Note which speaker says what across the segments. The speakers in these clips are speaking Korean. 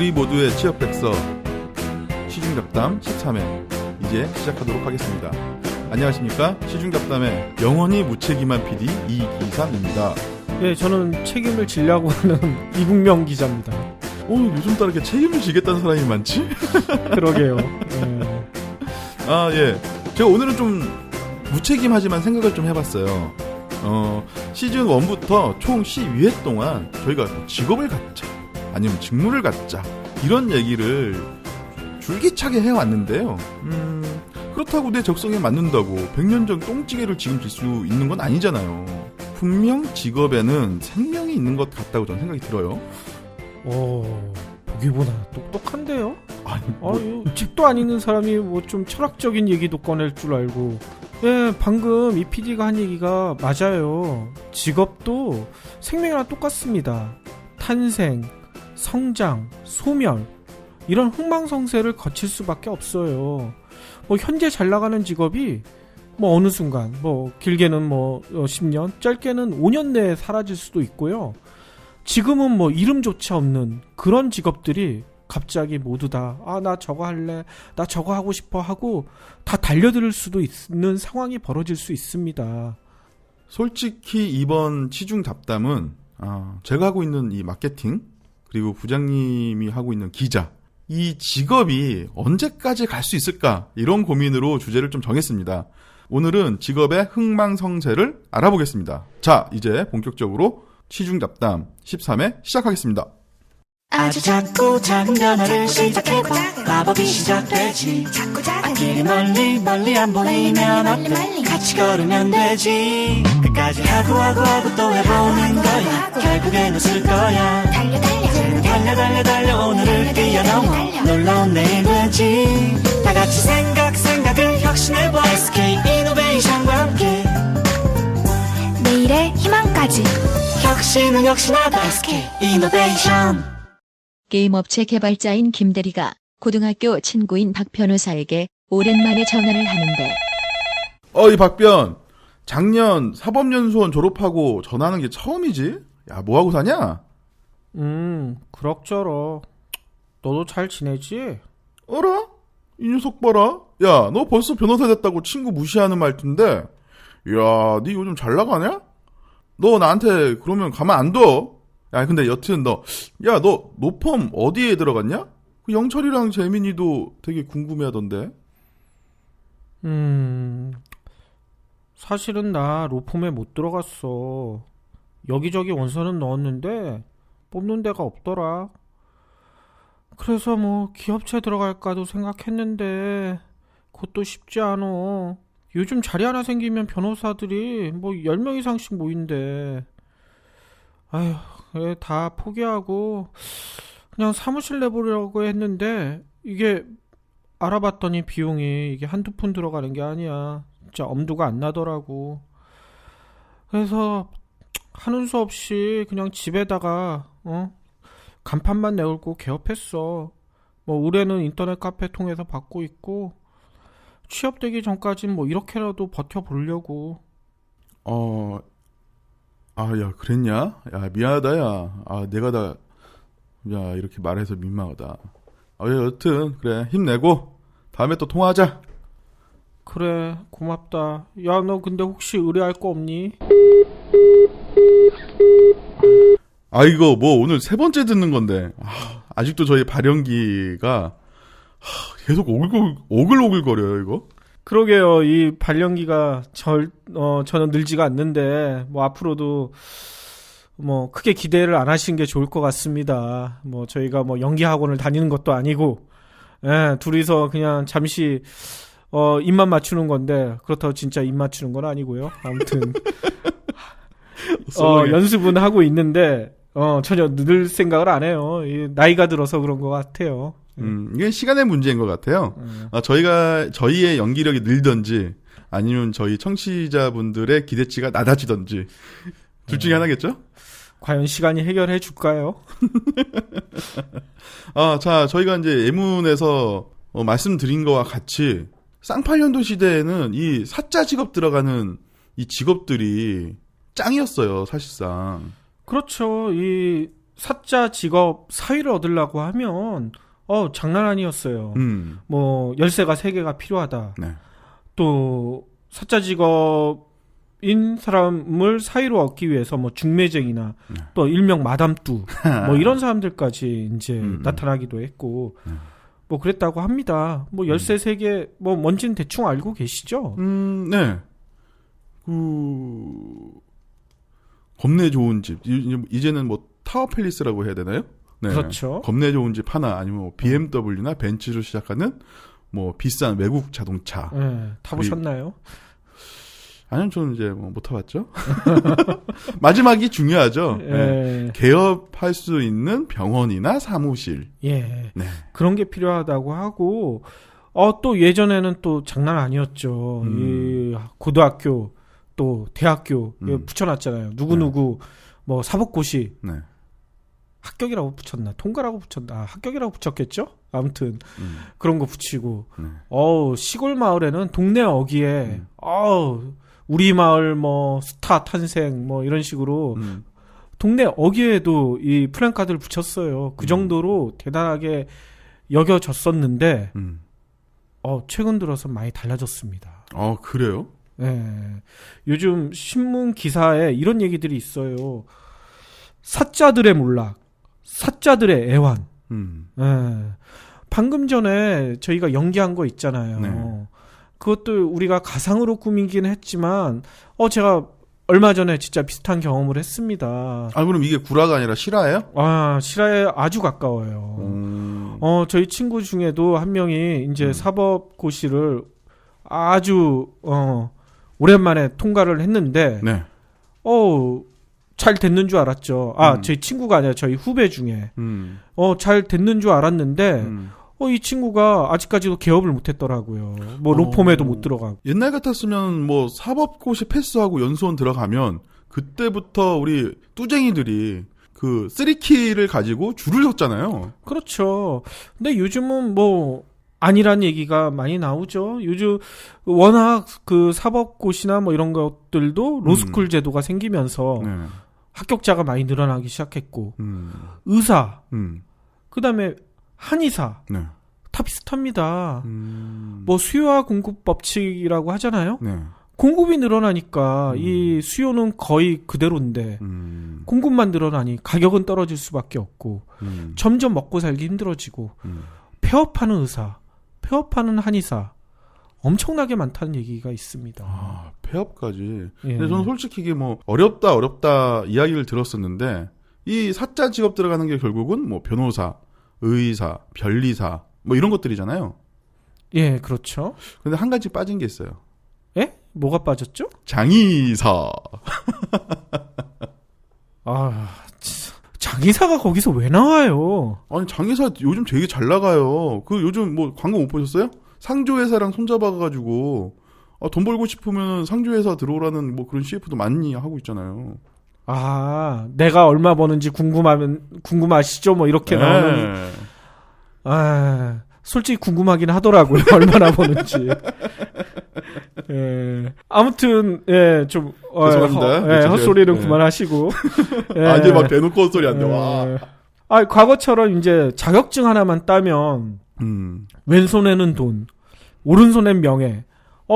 Speaker 1: 우리 모두의 취업백서 시중잡담 13회 이제 시작하도록 하겠습니다. 안녕하십니까? 시중잡담의 영원히 무책임한 PD 이기상입니다.
Speaker 2: 네, 저는 책임을 지려고 하는 이국명 기자입니다.
Speaker 1: 요즘 따라 이렇게 책임을 지겠다는 사람이 많지?
Speaker 2: 그러게요. 네.
Speaker 1: 예. 제가 오늘은 좀 무책임하지만 생각을 좀 해봤어요. 시즌 1부터 총 12회 동안 저희가 직업을 갖자, 아니면 직무를 갖자, 이런 얘기를 줄기차게 해왔는데요. 그렇다고 내 적성에 맞는다고 100년 전 똥찌개를 책임질 수 있는 건 아니잖아요. 분명 직업에는 생명이 있는 것 같다고 저는 생각이 들어요.
Speaker 2: 보기보다 똑똑한데요?
Speaker 1: 아니,
Speaker 2: 책도 안 읽는 사람이 뭐 좀 철학적인 얘기도 꺼낼 줄 알고. 예, 방금 이 PD가 한 얘기가 맞아요. 직업도 생명이랑 똑같습니다. 탄생, 성장, 소멸, 이런 흥망성쇠를 거칠 수밖에 없어요. 현재 잘 나가는 직업이 어느 순간, 길게는 10년, 짧게는 5년 내에 사라질 수도 있고요. 지금은 이름조차 없는 그런 직업들이 갑자기 모두 다 나 저거 할래, 나 저거 하고 싶어 하고 다 달려들 수도 있는 상황이 벌어질 수 있습니다.
Speaker 1: 솔직히 이번 시중 잡담은 제가 하고 있는 이 마케팅, 그리고 부장님이 하고 있는 기자, 이 직업이 언제까지 갈 수 있을까, 이런 고민으로 주제를 좀 정했습니다. 오늘은 직업의 흥망성쇠를 알아보겠습니다. 자, 이제 본격적으로 시중잡담 13회 시작하겠습니다.
Speaker 3: 아주 작고 작은 변화를 시작해봐. 마법이 시작되지. 앞길이 멀리 안 보이면 어때? 같이 걸으면 되지. 끝까지 하고 또 해보는 거야. 결국엔 웃을 거야. 달려 오늘을 뛰어넘어 놀라운 내일까지. 다같이 생각을 혁신해봐. SK 이노베이션과 함께
Speaker 4: 내일의 희망까지.
Speaker 3: 혁신은 역시나다. SK 이노베이션.
Speaker 5: 게임 업체 개발자인 김대리가 고등학교 친구인 박 변호사에게 오랜만에 전화를 하는데,
Speaker 1: 이 박변, 작년 사법연수원 졸업하고 전화하는 게 처음이지? 야, 뭐하고 사냐?
Speaker 2: 그럭저럭. 너도 잘 지내지?
Speaker 1: 어라? 이 녀석 봐라. 야, 너 벌써 변호사 됐다고 친구 무시하는 말투인데, 야, 니 요즘 잘 나가냐? 너 나한테 그러면 가만 안 둬. 야, 근데 여튼 너 노펌 어디에 들어갔냐? 그 영철이랑 재민이도 되게 궁금해하던데.
Speaker 2: 사실은 나 로펌에 못 들어갔어. 여기저기 원서는 넣었는데 뽑는 데가 없더라. 그래서 기업체 들어갈까도 생각했는데 그것도 쉽지 않어. 요즘 자리 하나 생기면 변호사들이 10명 이상씩 모인대. 아휴, 다 포기하고 그냥 사무실 내보려고 했는데, 이게 알아봤더니 비용이 이게 한두 푼 들어가는 게 아니야. 진짜 엄두가 안 나더라고. 그래서 하는 수 없이 그냥 집에다가 간판만 내걸고 개업했어. 올해는 인터넷 카페 통해서 받고 있고, 취업되기 전까진 이렇게라도 버텨보려고.
Speaker 1: 야, 그랬냐? 야, 미안하다, 야. 내가 이렇게 말해서 민망하다. 여튼, 그래, 힘내고, 다음에 또 통화하자.
Speaker 2: 그래, 고맙다. 야, 너 근데 혹시 의뢰할 거 없니?
Speaker 1: 이거 오늘 세 번째 듣는 건데, 아직도 저희 발연기가, 계속 오글오글거려요, 이거?
Speaker 2: 그러게요. 이 발연기가 저는 늘지가 않는데, 앞으로도 크게 기대를 안 하시는 게 좋을 것 같습니다. 저희가 연기 학원을 다니는 것도 아니고, 둘이서 그냥 잠시 입만 맞추는 건데, 그렇다고 진짜 입 맞추는 건 아니고요. 아무튼 연습은 하고 있는데 전혀 늘 생각을 안 해요. 나이가 들어서 그런 것 같아요.
Speaker 1: 이게 시간의 문제인 것 같아요. 저희의 연기력이 늘던지, 아니면 저희 청취자분들의 기대치가 낮아지던지, 둘 중에 하나겠죠?
Speaker 2: 과연 시간이 해결해 줄까요?
Speaker 1: 자, 저희가 이제 예문에서 말씀드린 거와 같이, 쌍팔년도 시대에는 이 사자 직업 들어가는 이 직업들이 짱이었어요, 사실상.
Speaker 2: 그렇죠. 이 사자 직업 사위를 얻으려고 하면 장난 아니었어요. 뭐 열쇠가 3개가 필요하다.
Speaker 1: 네.
Speaker 2: 또 사자 직업인 사람을 사위로 얻기 위해서 뭐 중매쟁이나 또 일명 마담뚜 뭐 이런 사람들까지 이제 나타나기도 했고 뭐 그랬다고 합니다. 뭐 열쇠 3개 뭐 뭔지는 대충 알고 계시죠?
Speaker 1: 네. 겁내 좋은 집. 이제는 뭐 타워 팰리스라고 해야 되나요? 네.
Speaker 2: 그렇죠.
Speaker 1: 겁내 좋은 집 하나 아니면 뭐 BMW나 벤츠로 시작하는 뭐 비싼 외국 자동차.
Speaker 2: 네, 타보셨나요?
Speaker 1: 아니요, 저는 이제 뭐 못 타봤죠. 마지막이 중요하죠. 네. 개업할 수 있는 병원이나 사무실.
Speaker 2: 예.
Speaker 1: 네.
Speaker 2: 그런 게 필요하다고 하고, 또 예전에는 또 장난 아니었죠. 이 고등학교, 또 대학교, 붙여놨잖아요. 누구누구, 뭐 사법고시.
Speaker 1: 네.
Speaker 2: 합격이라고 붙였나? 통과라고 붙였나? 합격이라고 붙였겠죠? 아무튼, 그런 거 붙이고. 시골 마을에는 동네 어귀에, 우리 마을 뭐 스타 탄생 뭐 이런 식으로 동네 어귀에도 이 플랜카드를 붙였어요. 그 정도로 대단하게 여겨졌었는데 최근 들어서 많이 달라졌습니다.
Speaker 1: 그래요?
Speaker 2: 네. 요즘 신문 기사에 이런 얘기들이 있어요. 사자들의 몰락, 사자들의 애환. 네. 방금 전에 저희가 연기한 거 있잖아요.
Speaker 1: 네.
Speaker 2: 그것도 우리가 가상으로 꾸미긴 했지만 제가 얼마 전에 진짜 비슷한 경험을 했습니다.
Speaker 1: 그럼 이게 구라가 아니라 실화예요?
Speaker 2: 실화에 아주 가까워요. 저희 친구 중에도 한 명이 이제 사법고시를 아주 오랜만에 통과를 했는데
Speaker 1: 네.
Speaker 2: 잘 됐는 줄 알았죠. 저희 친구가 아니라 저희 후배 중에 잘 됐는 줄 알았는데 이 친구가 아직까지도 개업을 못했더라고요. 뭐 로펌에도 못 들어가고.
Speaker 1: 옛날 같았으면 뭐 사법고시 패스하고 연수원 들어가면 그때부터 우리 뚜쟁이들이 그 3키를 가지고 줄을 섰잖아요.
Speaker 2: 그렇죠. 근데 요즘은 뭐 아니란 얘기가 많이 나오죠. 요즘 워낙 그 사법고시나 뭐 이런 것들도 로스쿨 제도가 생기면서
Speaker 1: 네.
Speaker 2: 합격자가 많이 늘어나기 시작했고 의사, 그다음에 한의사
Speaker 1: 네.
Speaker 2: 다 비슷합니다. 뭐 수요와 공급 법칙이라고 하잖아요.
Speaker 1: 네.
Speaker 2: 공급이 늘어나니까 이 수요는 거의 그대로인데 공급만 늘어나니 가격은 떨어질 수밖에 없고 점점 먹고 살기 힘들어지고 폐업하는 의사, 폐업하는 한의사 엄청나게 많다는 얘기가 있습니다.
Speaker 1: 폐업까지.
Speaker 2: 예.
Speaker 1: 근데 저는 솔직히 이게 뭐 어렵다 이야기를 들었었는데 이 사자 직업 들어가는 게 결국은 뭐 변호사, 의사, 변리사 뭐 이런 것들이잖아요.
Speaker 2: 예, 그렇죠.
Speaker 1: 근데 한 가지 빠진 게 있어요.
Speaker 2: 예? 뭐가 빠졌죠?
Speaker 1: 장의사.
Speaker 2: 장의사가 거기서 왜 나와요?
Speaker 1: 아니 장의사 요즘 되게 잘 나가요. 그 요즘 뭐 광고 못 보셨어요? 상조회사랑 손잡아가지고 돈 벌고 싶으면 상조회사 들어오라는 뭐 그런 CF도 많이 하고 있잖아요.
Speaker 2: 내가 얼마 버는지 궁금하시죠? 뭐 이렇게 나오는. 솔직히 궁금하긴 하더라고요. 얼마나 버는지. 예. 아무튼, 좀,
Speaker 1: 죄송합니다.
Speaker 2: 헛소리는 그만하시고.
Speaker 1: 이제 막 대놓고 헛소리 안 돼, 와.
Speaker 2: 과거처럼 이제 자격증 하나만 따면, 왼손에는 돈, 오른손엔 명예,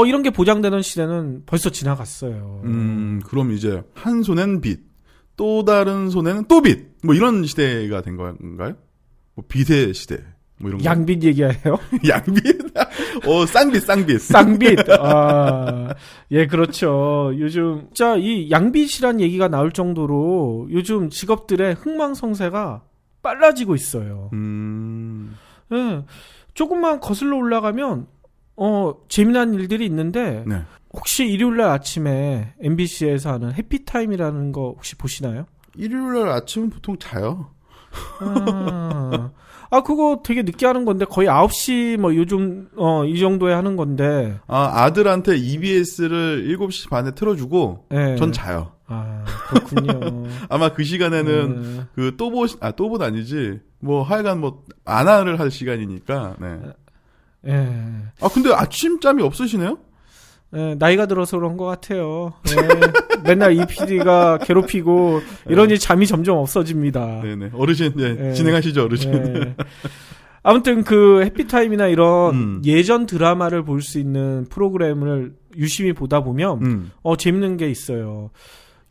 Speaker 2: 이런 게 보장되는 시대는 벌써 지나갔어요.
Speaker 1: 그럼 이제 한 손엔 빚, 또 다른 손에는 또 빚, 뭐 이런 시대가 된 건가요? 뭐 빚의 시대, 뭐 이런 거.
Speaker 2: 양빚 얘기해요?
Speaker 1: 양빚? 쌍빚.
Speaker 2: 쌍빚. 예, 그렇죠. 요즘 진짜 이 양빚이란 얘기가 나올 정도로 요즘 직업들의 흥망성쇠가 빨라지고 있어요. 예. 조금만 거슬러 올라가면 재미난 일들이 있는데
Speaker 1: 네.
Speaker 2: 혹시 일요일날 아침에 MBC에서 하는 해피타임이라는 거 혹시 보시나요?
Speaker 1: 일요일날 아침은 보통 자요.
Speaker 2: 그거 되게 늦게 하는 건데 거의 9시 뭐 요즘 이 정도에 하는 건데
Speaker 1: 아들한테 EBS를 7시 반에 틀어주고
Speaker 2: 네.
Speaker 1: 전 자요.
Speaker 2: 그렇군요.
Speaker 1: 아마 그 시간에는 그 또봇 아니지 뭐 하여간 뭐 안화를 할 시간이니까. 네.
Speaker 2: 예.
Speaker 1: 근데 아침잠이 없으시네요?
Speaker 2: 예, 나이가 들어서 그런 것 같아요. 예, 맨날 이 PD가 괴롭히고 이러니 잠이 점점 없어집니다.
Speaker 1: 네네. 어르신, 네.
Speaker 2: 예.
Speaker 1: 진행하시죠, 어르신.
Speaker 2: 예. 아무튼 그 해피타임이나 이런
Speaker 1: 음.
Speaker 2: 예전 드라마를 볼 수 있는 프로그램을 유심히 보다 보면 재밌는 게 있어요.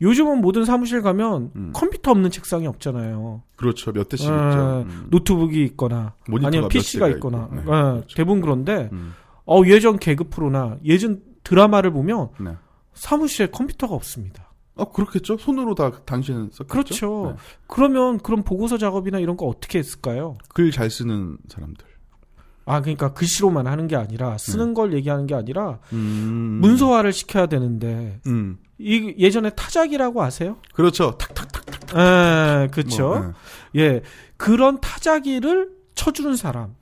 Speaker 2: 요즘은 모든 사무실 가면 컴퓨터 없는 책상이 없잖아요.
Speaker 1: 그렇죠. 몇 대씩
Speaker 2: 예,
Speaker 1: 있죠.
Speaker 2: 노트북이 있거나
Speaker 1: 모니터가
Speaker 2: 아니면
Speaker 1: 몇
Speaker 2: PC가
Speaker 1: 대가
Speaker 2: 있거나
Speaker 1: 있고. 네,
Speaker 2: 예,
Speaker 1: 그렇죠.
Speaker 2: 대부분 그런데
Speaker 1: 음.
Speaker 2: 예전 개그 프로나 예전 드라마를 보면
Speaker 1: 네.
Speaker 2: 사무실에 컴퓨터가 없습니다.
Speaker 1: 그렇겠죠. 손으로 다 당신은 썼겠죠.
Speaker 2: 그렇죠.
Speaker 1: 네.
Speaker 2: 그러면 그런 보고서 작업이나 이런 거 어떻게 했을까요?
Speaker 1: 글 잘 쓰는 사람들.
Speaker 2: 그러니까 글씨로만 하는 게 아니라 쓰는 걸 얘기하는 게 아니라
Speaker 1: 문서화.
Speaker 2: 문서화를 시켜야 되는데 이 예전에 타작이라고 아세요?
Speaker 1: 그렇죠. 탁탁탁.
Speaker 2: 그렇죠.
Speaker 1: 뭐,
Speaker 2: 예, 그런 타자기를 쳐주는 사람,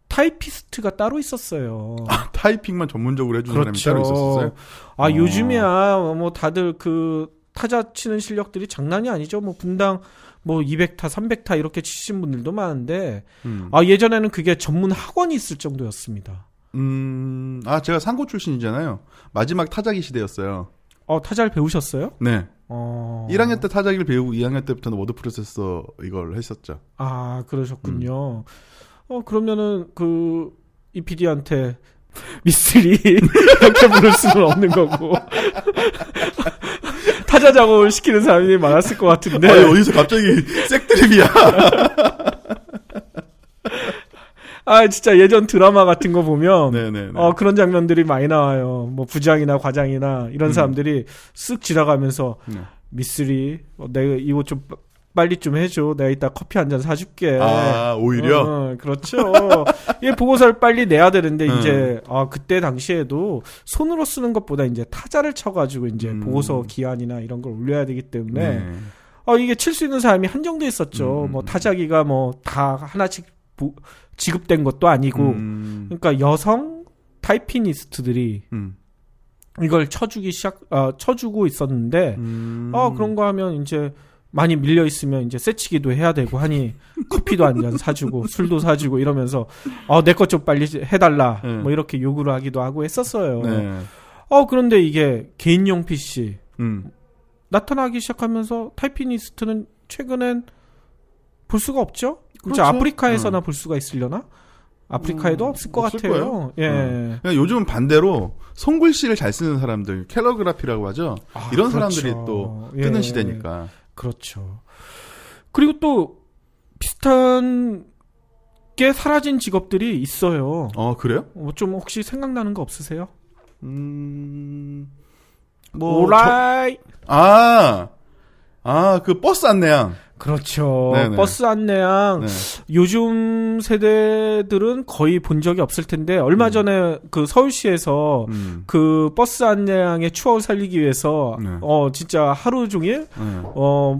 Speaker 2: 타이피스트가 따로 있었어요.
Speaker 1: 타이핑만 전문적으로 해주는 사람이 따로 있었어요.
Speaker 2: 요즘이야 뭐 다들 그 타자 치는 실력들이 장난이 아니죠. 뭐 분당 뭐 200타, 300타 이렇게 치신 분들도 많은데 예전에는 그게 전문 학원이 있을 정도였습니다.
Speaker 1: 제가 상고 출신이잖아요. 마지막 타자기 시대였어요.
Speaker 2: 타자를 배우셨어요?
Speaker 1: 네. 1학년 때 타자기를 배우고 2학년 때부터는 워드 프로세서 이걸 했었죠.
Speaker 2: 그러셨군요. 그러면은 이 PD한테 미쓰리 이렇게 부를 수는 없는 거고 타자 작업을 시키는 사람이 많았을 것 같은데.
Speaker 1: 어디서 갑자기 색드립이야.
Speaker 2: 진짜 예전 드라마 같은 거 보면
Speaker 1: 네네네.
Speaker 2: 그런 장면들이 많이 나와요. 뭐 부장이나 과장이나 이런 사람들이 쓱 지나가면서 미쓰리 내가 이거 좀 빨리 좀 해줘. 내가 이따 커피 한 잔 사줄게.
Speaker 1: 오히려?
Speaker 2: 그렇죠. 이 보고서를 빨리 내야 되는데 이제 그때 당시에도 손으로 쓰는 것보다 이제 타자를 쳐가지고 이제 보고서 기한이나 이런 걸 올려야 되기 때문에 이게 칠 수 있는 사람이 한정돼 있었죠. 뭐 타자기가 뭐 다 하나씩 지급된 것도 아니고 그러니까 여성 타이피니스트들이 이걸 쳐주고 있었는데 그런 거 하면 이제 많이 밀려 있으면 이제 쇠치기도 해야 되고 하니 커피도 한 잔 사주고 술도 사주고 이러면서 내 것 좀 빨리 해달라 뭐 이렇게 요구를 하기도 하고 했었어요.
Speaker 1: 네.
Speaker 2: 그런데 이게 개인용 PC 나타나기 시작하면서 타이피니스트는 최근엔 볼 수가 없죠?
Speaker 1: 그렇죠.
Speaker 2: 아프리카에서나 볼 수가 있으려나? 아프리카에도 없을 것
Speaker 1: 없을
Speaker 2: 같아요.
Speaker 1: 거예요.
Speaker 2: 예.
Speaker 1: 그러니까 요즘은 반대로 손글씨를 잘 쓰는 사람들, 캘러그라피라고 하죠. 이런
Speaker 2: 그렇죠.
Speaker 1: 사람들이 또 뜨는 시대니까.
Speaker 2: 그렇죠. 그리고 또 비슷한 게 사라진 직업들이 있어요.
Speaker 1: 그래요?
Speaker 2: 좀 혹시 생각나는 거 없으세요?
Speaker 1: 오라이. 그 버스 안내양.
Speaker 2: 그렇죠.
Speaker 1: 네네.
Speaker 2: 버스 안내양.
Speaker 1: 네.
Speaker 2: 요즘 세대들은 거의 본 적이 없을 텐데 얼마 전에 그 서울시에서 그 버스 안내양의 추억을 살리기 위해서 진짜 하루 종일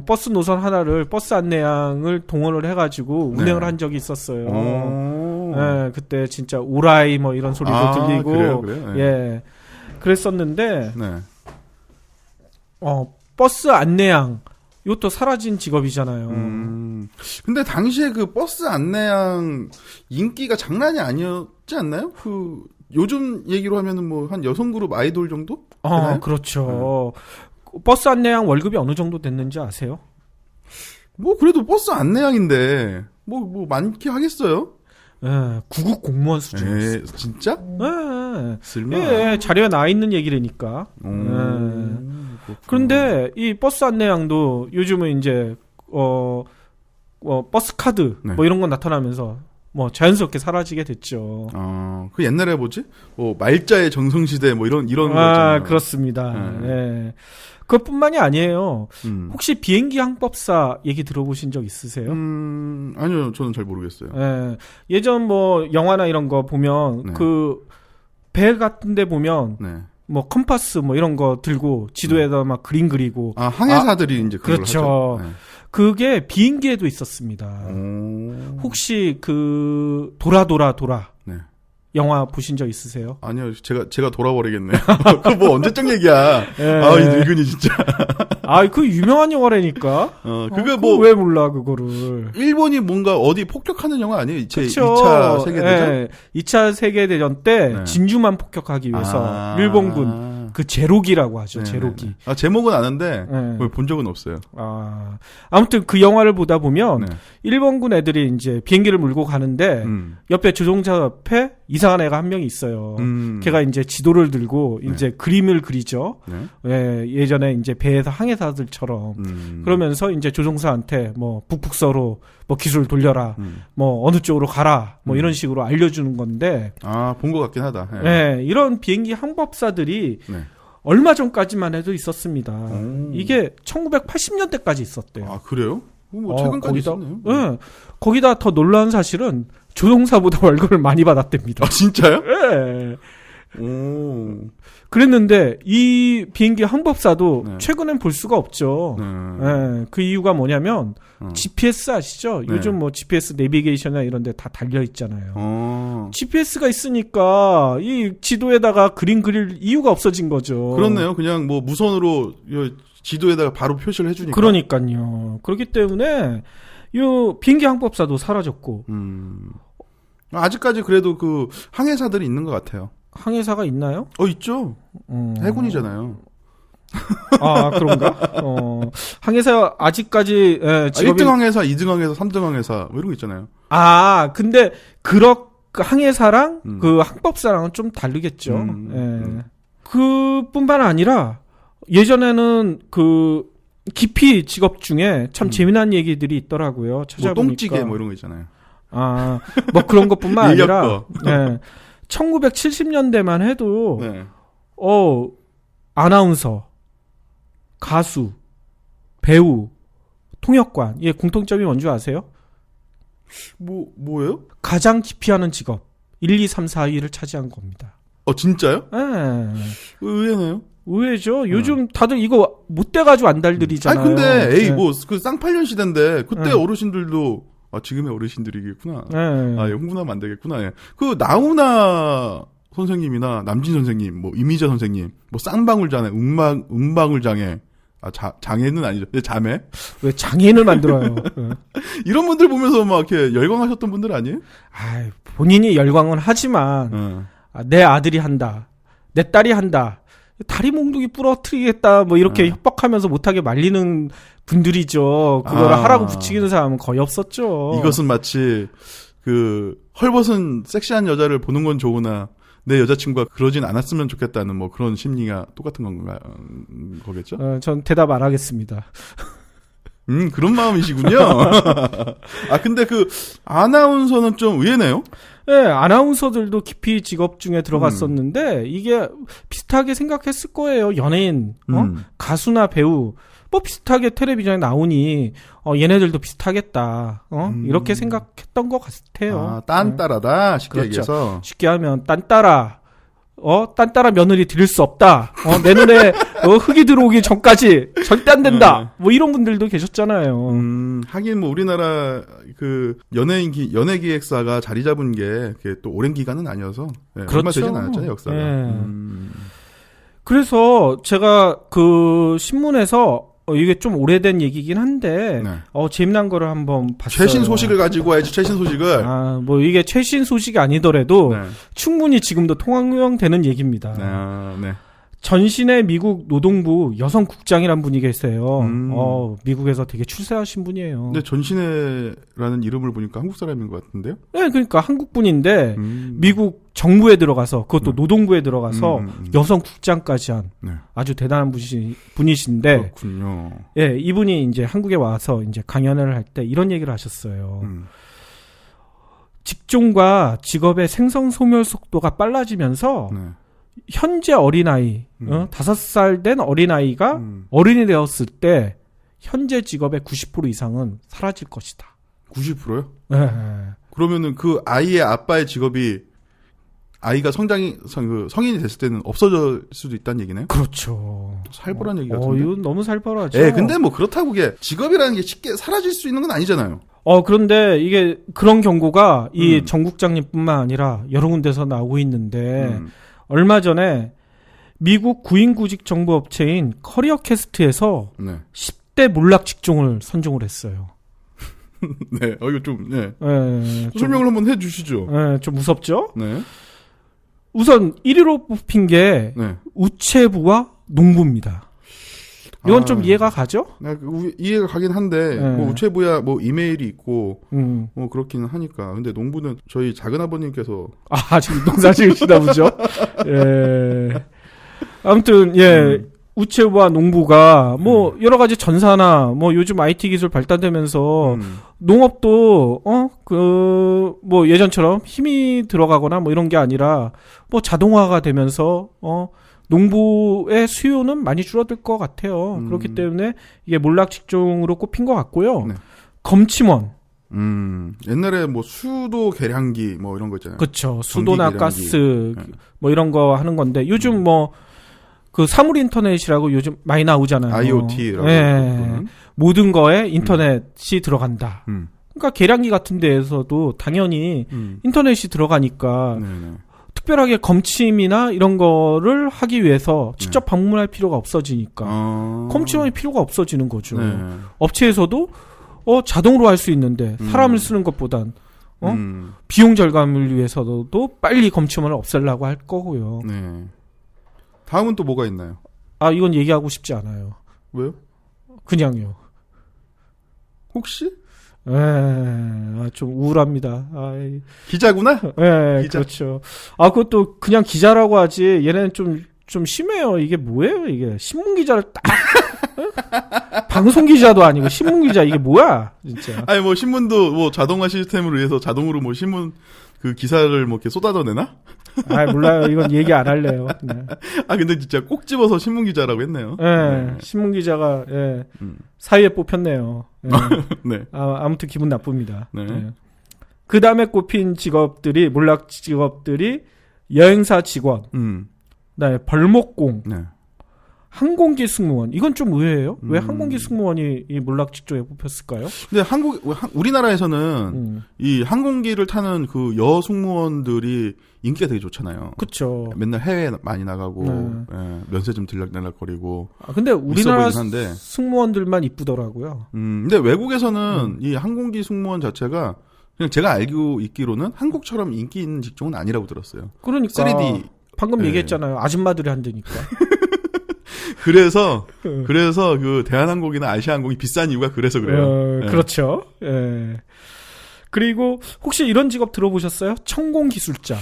Speaker 2: 버스 노선 하나를 버스 안내양을 동원을 해가지고 운행을 한 적이 있었어요. 네, 그때 진짜 오라이 뭐 이런 소리도 들리고
Speaker 1: 그래요?
Speaker 2: 예, 그랬었는데
Speaker 1: 네.
Speaker 2: 버스 안내양 이것도 사라진 직업이잖아요.
Speaker 1: 근데 당시에 그 버스 안내양 인기가 장난이 아니었지 않나요? 요즘 얘기로 하면은 뭐 한 여성 그룹 아이돌 정도? 되나요?
Speaker 2: 그렇죠. 버스 안내양 월급이 어느 정도 됐는지 아세요?
Speaker 1: 뭐 그래도 버스 안내양인데 뭐 많게 하겠어요?
Speaker 2: 예, 구급 공무원 수준이었어요.
Speaker 1: 진짜?
Speaker 2: 예.
Speaker 1: 설마.
Speaker 2: 예, 자료에 나와 있는 얘기라니까. 그런데 이 버스 안내양도 요즘은 이제 버스 카드
Speaker 1: 네.
Speaker 2: 뭐 이런 거 나타나면서 뭐 자연스럽게 사라지게 됐죠.
Speaker 1: 그 옛날에 뭐지? 말자의 정성시대 뭐 이런 거잖아요.
Speaker 2: 그렇습니다. 예. 그것뿐만이 아니에요. 혹시 비행기 항법사 얘기 들어보신 적 있으세요?
Speaker 1: 아니요, 저는 잘 모르겠어요.
Speaker 2: 예. 예전 뭐 영화나 이런 거 보면
Speaker 1: 네.
Speaker 2: 그 배 같은데 보면
Speaker 1: 네.
Speaker 2: 뭐 컴파스 뭐 이런 거 들고 지도에다 막 그림 그리고
Speaker 1: 항해사들이 이제 그걸
Speaker 2: 그렇죠.
Speaker 1: 하죠. 네.
Speaker 2: 그게 비행기에도 있었습니다. 혹시 그 도라
Speaker 1: 네.
Speaker 2: 영화 보신 적 있으세요?
Speaker 1: 아니요, 제가 돌아버리겠네. 그거 뭐 언제적 얘기야.
Speaker 2: 예.
Speaker 1: 아, 이 늙은이 진짜.
Speaker 2: 아, 그 유명한 영화라니까.
Speaker 1: 그거 뭐
Speaker 2: 왜 몰라 그거를?
Speaker 1: 일본이 뭔가 어디 폭격하는 영화 아니에요? 제
Speaker 2: 그쵸.
Speaker 1: 2차 세계대전?
Speaker 2: 예. 2차 세계대전 때
Speaker 1: 네.
Speaker 2: 진주만 폭격하기 위해서 일본군 그 제로기라고 하죠.
Speaker 1: 네네네.
Speaker 2: 제로기.
Speaker 1: 아, 제목은 아는데
Speaker 2: 네.
Speaker 1: 그걸 본 적은 없어요.
Speaker 2: 아무튼 그 영화를 보다 보면
Speaker 1: 네.
Speaker 2: 일본군 애들이 이제 비행기를 몰고 가는데 옆에 조종사 옆에 이상한 애가 한 명이 있어요. 걔가 이제 지도를 들고 이제 그림을 그리죠.
Speaker 1: 네.
Speaker 2: 예, 예전에 이제 배에서 항해사들처럼 그러면서 이제 조종사한테 뭐 북북서로 뭐 기술 돌려라, 뭐 어느 쪽으로 가라, 뭐 이런 식으로 알려주는 건데.
Speaker 1: 아, 본 것 같긴 하다. 예.
Speaker 2: 예, 이런 비행기 항법사들이
Speaker 1: 네.
Speaker 2: 얼마 전까지만 해도 있었습니다. 이게 1980년대까지 있었대요.
Speaker 1: 아, 그래요? 뭐 최근까지 있었네요.
Speaker 2: 예, 거기다 더 놀라운 사실은 조종사보다 월급을 많이 받았답니다.
Speaker 1: 아, 진짜요?
Speaker 2: 예.
Speaker 1: 오.
Speaker 2: 그랬는데 이 비행기 항법사도
Speaker 1: 네.
Speaker 2: 최근엔 볼 수가 없죠.
Speaker 1: 네.
Speaker 2: 예, 그 이유가 뭐냐면 GPS 아시죠?
Speaker 1: 네.
Speaker 2: 요즘 뭐 GPS 내비게이션이나 이런 데 다 달려 있잖아요.
Speaker 1: 어.
Speaker 2: GPS가 있으니까 이 지도에다가 그림 그릴 이유가 없어진 거죠.
Speaker 1: 그렇네요. 그냥 뭐 무선으로 지도에다가 바로 표시를 해주니까.
Speaker 2: 그러니까요. 그렇기 때문에 요 비행기 항법사도 사라졌고
Speaker 1: 아직까지 그래도 그 항해사들이 있는 것 같아요.
Speaker 2: 항해사가 있나요?
Speaker 1: 있죠. 해군이잖아요.
Speaker 2: 아, 그런가? 항해사 아직까지 직업이
Speaker 1: 1등 항해사, 2등 항해사, 3등 항해사 뭐 이런 거 있잖아요.
Speaker 2: 근데 그 항해사랑 그 항법사랑은 좀 다르겠죠. 그뿐만 아니라 예전에는 그 기피 직업 중에 참 재미난 얘기들이 있더라고요.
Speaker 1: 뭐
Speaker 2: 찾아보니까.
Speaker 1: 똥찌개 뭐 이런 거 있잖아요.
Speaker 2: 뭐 그런 것뿐만 아니라
Speaker 1: 인력거.
Speaker 2: 1970년대만 해도
Speaker 1: 네.
Speaker 2: 아나운서, 가수, 배우, 통역관, 예, 공통점이 뭔지 아세요?
Speaker 1: 뭐예요?
Speaker 2: 가장 기피하는 직업 1, 2, 3, 4위를 차지한 겁니다.
Speaker 1: 진짜요?
Speaker 2: 예.
Speaker 1: 의외네요.
Speaker 2: 의외죠. 요즘 다들 이거 못 돼가지고 안달들이잖아요.
Speaker 1: 근데
Speaker 2: 예.
Speaker 1: 뭐 그 쌍팔년 시대인데 그때
Speaker 2: 네.
Speaker 1: 어르신들도 지금의 어르신들이겠구나.
Speaker 2: 예.
Speaker 1: 홍보하면 안 되겠구나. 예. 그 나훈아 선생님이나 남진 선생님, 뭐 이미자 선생님, 뭐 쌍방울장애, 음방울장애, 장애는 아니죠. 자매.
Speaker 2: 왜 장애는 안 들어요? 예.
Speaker 1: 이런 분들 보면서 막 이렇게 열광하셨던 분들 아니에요?
Speaker 2: 본인이 열광은 하지만 내 아들이 한다, 내 딸이 한다. 다리 몽둥이 부러뜨리겠다 뭐 이렇게 협박하면서 못하게 말리는 분들이죠. 그거를 하라고 부추기는 사람은 거의 없었죠.
Speaker 1: 이것은 마치 그 헐벗은 섹시한 여자를 보는 건 좋으나 내 여자친구가 그러진 않았으면 좋겠다는 뭐 그런 심리가 똑같은 건가 거겠죠?
Speaker 2: 전 대답 안 하겠습니다.
Speaker 1: 그런 마음이시군요. 근데 그 아나운서는 좀 의외네요.
Speaker 2: 네, 아나운서들도 기피 직업 중에 들어갔었는데 이게 비슷하게 생각했을 거예요. 연예인, 가수나 배우 뭐 비슷하게 텔레비전에 나오니 얘네들도 비슷하겠다. 이렇게 생각했던 것 같아요.
Speaker 1: 딴따라다 쉽게
Speaker 2: 그렇죠.
Speaker 1: 얘기해서
Speaker 2: 쉽게 하면 딴따라 며느리 드릴 수 없다. 내 눈에 흙이 들어오기 전까지 절대 안 된다. 뭐 이런 분들도 계셨잖아요.
Speaker 1: 하긴 뭐 우리나라 그 연예기획사가 자리 잡은 게 또 오랜 기간은 아니어서
Speaker 2: 그렇죠.
Speaker 1: 얼마 되진 않았잖아요, 역사가.
Speaker 2: 그래서 제가 그 신문에서 이게 좀 오래된 얘기긴 한데 재미난 거를 한번 봤어요.
Speaker 1: 최신 소식을 가지고 와야지. 최신 소식을.
Speaker 2: 뭐 이게 최신 소식이 아니더라도
Speaker 1: 네.
Speaker 2: 충분히 지금도 통용되는 얘기입니다.
Speaker 1: 네.
Speaker 2: 전신의 미국 노동부 여성 국장이란 분이 계세요. 미국에서 되게 출세하신 분이에요.
Speaker 1: 근데 전신혜라는 이름을 보니까 한국 사람인 것 같은데요?
Speaker 2: 네, 그러니까 한국 분인데 미국 정부에 들어가서 그것도 노동부에 들어가서 여성 국장까지 한 아주 대단한 분이신데,
Speaker 1: 그렇군요.
Speaker 2: 예, 이분이 이제 한국에 와서 이제 강연을 할 때 이런 얘기를 하셨어요. 직종과 직업의 생성 소멸 속도가 빨라지면서 현재 어린아이, 5살 된 어린아이가 어른이 되었을 때 현재 직업의 90% 이상은 사라질 것이다.
Speaker 1: 90%요?
Speaker 2: 네.
Speaker 1: 그러면은 그 아이의 아빠의 직업이 아이가 성인이 됐을 때는 없어질 수도 있다는 얘기네요?
Speaker 2: 그렇죠.
Speaker 1: 살벌한 얘기 같은데.
Speaker 2: 이건 너무 살벌하죠.
Speaker 1: 근데 뭐 그렇다고 그게 직업이라는 게 쉽게 사라질 수 있는 건 아니잖아요.
Speaker 2: 그런데 이게 그런 경고가 이
Speaker 1: 음.
Speaker 2: 정국장님뿐만 아니라 여러 군데서 나오고 있는데
Speaker 1: 음.
Speaker 2: 얼마 전에 미국 구인구직 정보 업체인 커리어캐스트에서
Speaker 1: 네.
Speaker 2: 10대 몰락 직종을 선정을 했어요.
Speaker 1: 네. 이거 좀 네.
Speaker 2: 좀,
Speaker 1: 설명을 한번 해 주시죠.
Speaker 2: 좀 무섭죠?
Speaker 1: 네.
Speaker 2: 우선 1위로 뽑힌 게
Speaker 1: 네.
Speaker 2: 우체부와 농부입니다. 이건 좀 이해가 가죠?
Speaker 1: 네, 이해가 가긴 한데
Speaker 2: 네.
Speaker 1: 뭐 우체부야 뭐 이메일이 있고
Speaker 2: 음.
Speaker 1: 뭐 그렇기는 하니까. 근데 농부는 저희 작은 아버님께서
Speaker 2: 지금 농사 지으시나 보죠? 예. 아무튼, 우체부와 농부가 뭐 여러 가지 전사나 뭐 요즘 IT 기술 발달되면서 농업도 뭐 예전처럼 힘이 들어가거나 뭐 이런 게 아니라 뭐 자동화가 되면서 농부의 수요는 많이 줄어들 것 같아요. 그렇기 때문에 이게 몰락 직종으로 꼽힌 것 같고요.
Speaker 1: 네.
Speaker 2: 검침원.
Speaker 1: 옛날에 뭐 수도 계량기 뭐 이런 거 있잖아요.
Speaker 2: 그쵸. 수도나
Speaker 1: 계량기.
Speaker 2: 가스
Speaker 1: 네.
Speaker 2: 뭐 이런 거 하는 건데 요즘 뭐 그 사물 인터넷이라고 요즘 많이 나오잖아요.
Speaker 1: IoT라고.
Speaker 2: 모든 거에 인터넷이 들어간다.
Speaker 1: 음.
Speaker 2: 그러니까 계량기 같은 데에서도 당연히 인터넷이 들어가니까
Speaker 1: 네네.
Speaker 2: 특별하게 검침이나 이런 거를 하기 위해서 직접 방문할 필요가 없어지니까 검침할 필요가 없어지는 거죠.
Speaker 1: 네.
Speaker 2: 업체에서도 자동으로 할 수 있는데 사람을 쓰는 것보단
Speaker 1: 음.
Speaker 2: 비용 절감을 위해서도 빨리 검침을 없애려고 할 거고요.
Speaker 1: 네. 다음은 또 뭐가 있나요?
Speaker 2: 이건 얘기하고 싶지 않아요.
Speaker 1: 왜요?
Speaker 2: 그냥요.
Speaker 1: 혹시?
Speaker 2: 좀 우울합니다.
Speaker 1: 기자구나? 기자.
Speaker 2: 그렇죠. 그것도 그냥 기자라고 하지, 얘네는 좀 심해요. 이게 뭐예요, 이게. 신문기자를 딱, 방송기자도 아니고, 신문기자, 이게 뭐야, 진짜.
Speaker 1: 아니, 뭐, 신문도 뭐, 자동화 시스템을 위해서 자동으로 뭐, 신문, 그 기사를 뭐, 이렇게 쏟아져내나?
Speaker 2: 몰라요. 이건 얘기 안 할래요. 네.
Speaker 1: 근데 진짜 꼭 집어서 신문기자라고 했네요.
Speaker 2: 네. 신문기자가, 사위에 뽑혔네요.
Speaker 1: 네.
Speaker 2: 아무튼 기분 나쁩니다.
Speaker 1: 네.
Speaker 2: 그 다음에 꼽힌 직업들이, 몰락 직업들이, 여행사 직원, 네, 벌목공,
Speaker 1: 네.
Speaker 2: 항공기 승무원. 이건 좀 의외예요. 왜 항공기 승무원이 이 몰락 직종에 뽑혔을까요?
Speaker 1: 근데 우리나라에서는 이 항공기를 타는 그 여 승무원들이 인기가 되게 좋잖아요.
Speaker 2: 그렇죠.
Speaker 1: 맨날 해외 많이 나가고 면세 좀 들락날락거리고.
Speaker 2: 근데 우리나라
Speaker 1: 보이긴 한데.
Speaker 2: 승무원들만 이쁘더라고요.
Speaker 1: 근데 외국에서는 이 항공기 승무원 자체가 그냥 제가 알고 있기로는 한국처럼 인기 있는 직종은 아니라고 들었어요.
Speaker 2: 그러니까
Speaker 1: 3D.
Speaker 2: 방금 얘기했잖아요. 아줌마들이 한다니까.
Speaker 1: 그래서 그 대한항공이나 아시아항공이 비싼 이유가 그래서 그래요.
Speaker 2: 그렇죠. 그리고 혹시 이런 직업 들어보셨어요? 천공기술자.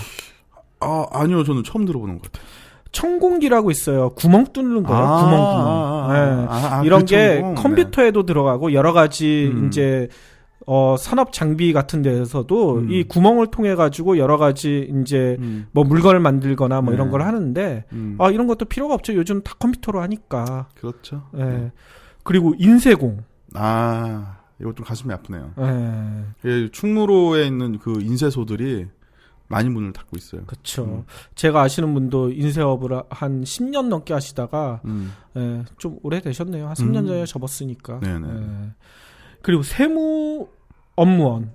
Speaker 1: 아니요, 저는 처음 들어보는 것 같아요.
Speaker 2: 천공기라고 있어요. 구멍 뚫는 거예요. 구멍. 이런 게
Speaker 1: 천공?
Speaker 2: 컴퓨터에도 들어가고 여러 가지 이제 산업 장비 같은 데에서도 이 구멍을 통해 가지고 여러 가지 이제 뭐 물건을 만들거나 뭐 이런 걸 하는데 이런 것도 필요가 없죠. 요즘 다 컴퓨터로 하니까.
Speaker 1: 그렇죠.
Speaker 2: 그리고 인쇄공.
Speaker 1: 이거 좀 가슴이 아프네요.
Speaker 2: 예.
Speaker 1: 충무로에 있는 그 인쇄소들이 많이 문을 닫고 있어요.
Speaker 2: 그렇죠. 제가 아시는 분도 인쇄업을 한 10년 넘게 하시다가 좀 오래되셨네요. 한 3년 전에 접었으니까.
Speaker 1: 네네.
Speaker 2: 그리고 세무 업무원.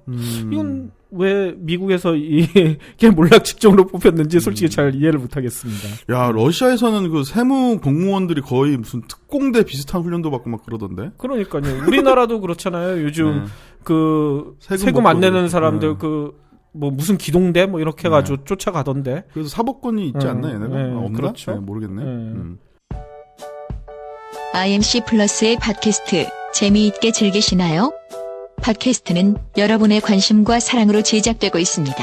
Speaker 2: 이건 왜 미국에서 이게 몰락 직종으로 뽑혔는지 솔직히 잘 이해를 못하겠습니다.
Speaker 1: 야, 러시아에서는 그 세무 공무원들이 거의 무슨 특공대 비슷한 훈련도 받고 막 그러던데.
Speaker 2: 그러니까요. 우리나라도 그렇잖아요. 요즘 그 세금 안 내는 사람들 뭐 무슨 기동대 뭐 이렇게 해가지고 쫓아가던데.
Speaker 1: 그래서 사법권이 있지 않나 얘네가? 없나?
Speaker 2: 그렇죠.
Speaker 1: 모르겠네.
Speaker 5: IMC 플러스의 팟캐스트 재미있게 즐기시나요? 팟캐스트는 여러분의 관심과 사랑으로 제작되고 있습니다.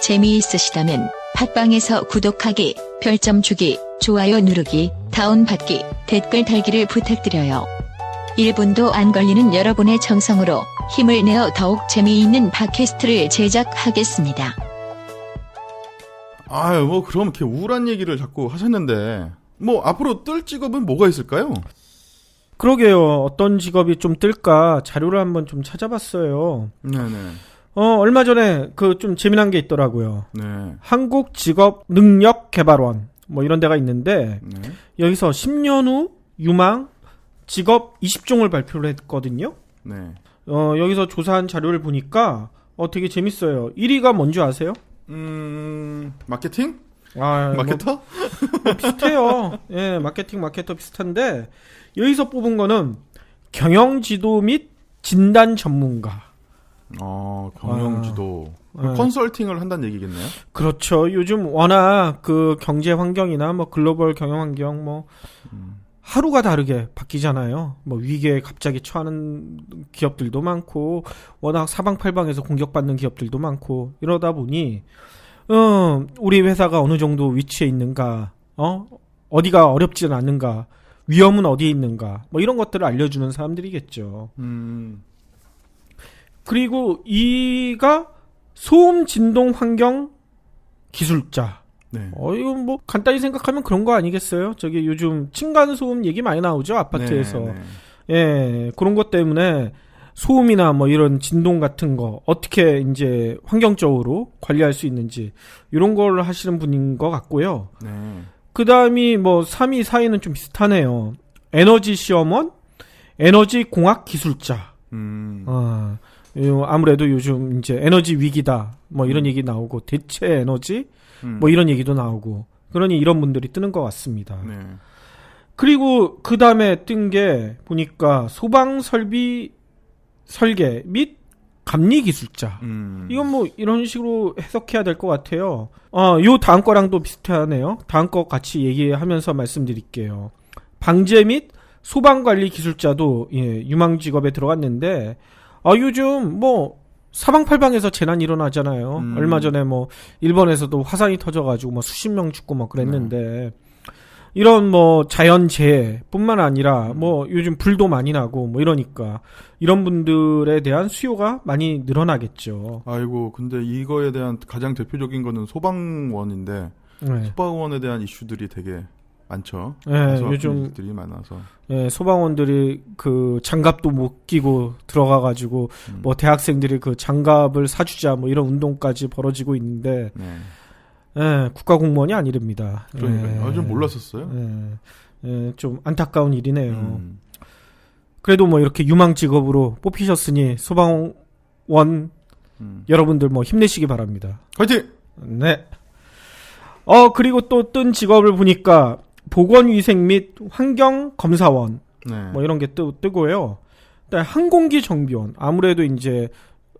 Speaker 5: 재미있으시다면 팟빵에서 구독하기, 별점 주기, 좋아요 누르기, 다운받기, 댓글 달기를 부탁드려요. 1분도 안 걸리는 여러분의 정성으로 힘을 내어 더욱 재미있는 팟캐스트를 제작하겠습니다.
Speaker 1: 뭐 그럼 이렇게 우울한 얘기를 자꾸 하셨는데 뭐 앞으로 뜰 직업은 뭐가 있을까요?
Speaker 2: 그러게요. 어떤 직업이 좀 뜰까 자료를 한번 좀 찾아봤어요.
Speaker 1: 네네.
Speaker 2: 얼마 전에 그 좀 재미난 게 있더라고요.
Speaker 1: 네.
Speaker 2: 한국직업능력개발원 뭐 이런 데가 있는데 여기서 10년 후 유망 직업 20종을 발표를 했거든요.
Speaker 1: 네.
Speaker 2: 여기서 조사한 자료를 보니까 되게 재밌어요. 1위가 뭔지 아세요?
Speaker 1: 마케팅?
Speaker 2: 마케터? 비슷해요. 예, 마케터 비슷한데 여기서 뽑은 거는 경영지도 및 진단 전문가.
Speaker 1: 경영지도. 컨설팅을 한다는 얘기겠네요.
Speaker 2: 그렇죠. 요즘 워낙 그 경제 환경이나 뭐 글로벌 경영 환경 뭐 하루가 다르게 바뀌잖아요. 뭐 위기에 갑자기 처하는 기업들도 많고 워낙 사방팔방에서 공격받는 기업들도 많고 이러다 보니 우리 회사가 어느 정도 위치에 있는가, 어디가 어렵지는 않는가, 위험은 어디에 있는가, 뭐 이런 것들을 알려주는 사람들이겠죠. 그리고 이가 소음 진동 환경 기술자.
Speaker 1: 네.
Speaker 2: 이거 뭐 간단히 생각하면 그런 거 아니겠어요? 저기 요즘 층간 소음 얘기 많이 나오죠, 아파트에서.
Speaker 1: 네.
Speaker 2: 예, 그런 것 때문에 소음이나 뭐 이런 진동 같은 거 어떻게 이제 환경적으로 관리할 수 있는지 이런 걸 하시는 분인 것 같고요.
Speaker 1: 네.
Speaker 2: 그 다음이 뭐 3위, 4위는 좀 비슷하네요. 에너지 시험원, 에너지 공학 기술자. 아무래도 요즘 이제 에너지 위기다 뭐 이런 얘기 나오고 대체 에너지 뭐 이런 얘기도 나오고 그러니 이런 분들이 뜨는 것 같습니다.
Speaker 1: 네.
Speaker 2: 그리고 그 다음에 뜬 게 보니까 소방 설비 설계 및 감리 기술자. 이건 뭐 이런 식으로 해석해야 될 것 같아요. 요 다음 거랑도 비슷하네요. 다음 거 같이 얘기하면서 말씀드릴게요. 방제 및 소방 관리 기술자도 유망 직업에 들어갔는데 요즘 뭐 사방팔방에서 재난 일어나잖아요. 얼마 전에 뭐 일본에서도 화산이 터져가지고 뭐 수십 명 죽고 뭐 그랬는데 이런 뭐 자연재해뿐만 아니라 뭐 요즘 불도 많이 나고 뭐 이러니까 이런 분들에 대한 수요가 많이 늘어나겠죠.
Speaker 1: 아이고, 근데 이거에 대한 가장 대표적인 거는 소방원인데 소방원에 대한 이슈들이 되게 많죠.
Speaker 2: 요즘
Speaker 1: 들이 많아서.
Speaker 2: 소방원들이 그 장갑도 못 끼고 들어가가지고 뭐 대학생들이 그 장갑을 사주자 뭐 이런 운동까지 벌어지고 있는데. 국가 공무원이 아니랍니다.
Speaker 1: 그러니까요. 좀 몰랐었어요.
Speaker 2: 좀 안타까운 일이네요. 그래도 뭐 이렇게 유망 직업으로 뽑히셨으니 소방원 여러분들 뭐 힘내시기 바랍니다.
Speaker 1: 화이팅!
Speaker 2: 네. 그리고 또 뜬 직업을 보니까 보건위생 및 환경검사원 뭐 이런 게 뜨고요. 항공기 정비원. 아무래도 이제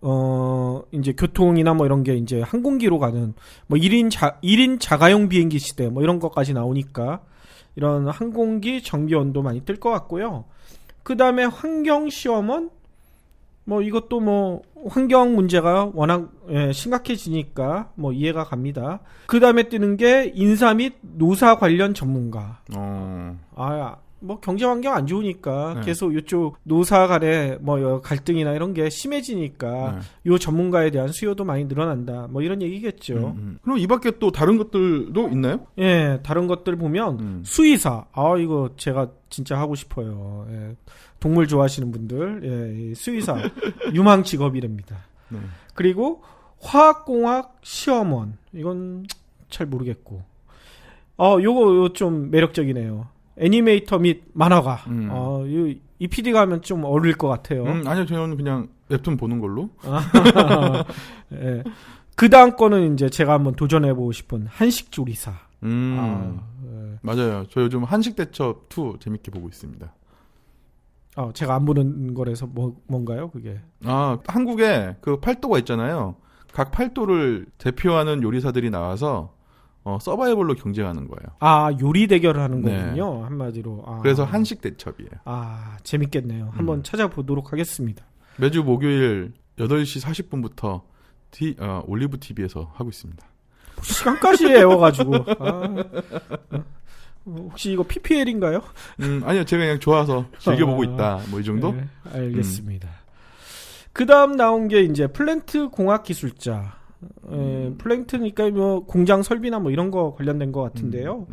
Speaker 2: 교통이나 뭐 이런 게 이제 항공기로 가는 뭐 1인 자가용 비행기 시대 뭐 이런 것까지 나오니까 이런 항공기 정비원도 많이 뜰 것 같고요. 그 다음에 환경시험원 뭐 이것도 뭐 환경 문제가 워낙 심각해지니까 뭐 이해가 갑니다. 그 다음에 뜨는 게 인사 및 노사 관련 전문가. 뭐 경제 환경 안 좋으니까 계속 이쪽 노사 간의 뭐 갈등이나 이런 게 심해지니까 요 전문가에 대한 수요도 많이 늘어난다. 뭐 이런 얘기겠죠.
Speaker 1: 그럼 이 밖에 또 다른 것들도 있나요?
Speaker 2: 다른 것들 보면 수의사. 이거 제가 진짜 하고 싶어요. 동물 좋아하시는 분들, 수의사 유망 직업이랍니다. 그리고 화학공학 시험원. 이건 잘 모르겠고. 요거 좀 매력적이네요. 애니메이터 및 만화가. 이 PD가 하면 좀 어울릴 것 같아요.
Speaker 1: 아니요, 저는 그냥 웹툰 보는 걸로.
Speaker 2: 그 다음 거는 이제 제가 한번 도전해보고 싶은 한식조리사.
Speaker 1: 맞아요. 저 요즘 한식대첩 2 재밌게 보고 있습니다.
Speaker 2: 제가 안 보는 거라서 뭔가요, 그게?
Speaker 1: 한국에 그 팔도가 있잖아요. 각 팔도를 대표하는 요리사들이 나와서 서바이벌로 경쟁하는 거예요.
Speaker 2: 요리 대결을 하는 거군요. 한마디로.
Speaker 1: 그래서 한식 대첩이에요.
Speaker 2: 재밌겠네요. 한번 찾아보도록 하겠습니다.
Speaker 1: 매주 목요일 8시 40분부터 올리브 TV에서 하고 있습니다.
Speaker 2: 시간까지 외워가지고. 혹시 이거 PPL인가요?
Speaker 1: 아니요, 제가 그냥 좋아서 즐겨보고 있다. 뭐 이 정도?
Speaker 2: 네, 알겠습니다. 그 다음 나온 게 이제 플랜트 공학 기술자. 플랜트니까 뭐 공장 설비나 뭐 이런 거 관련된 것 같은데요.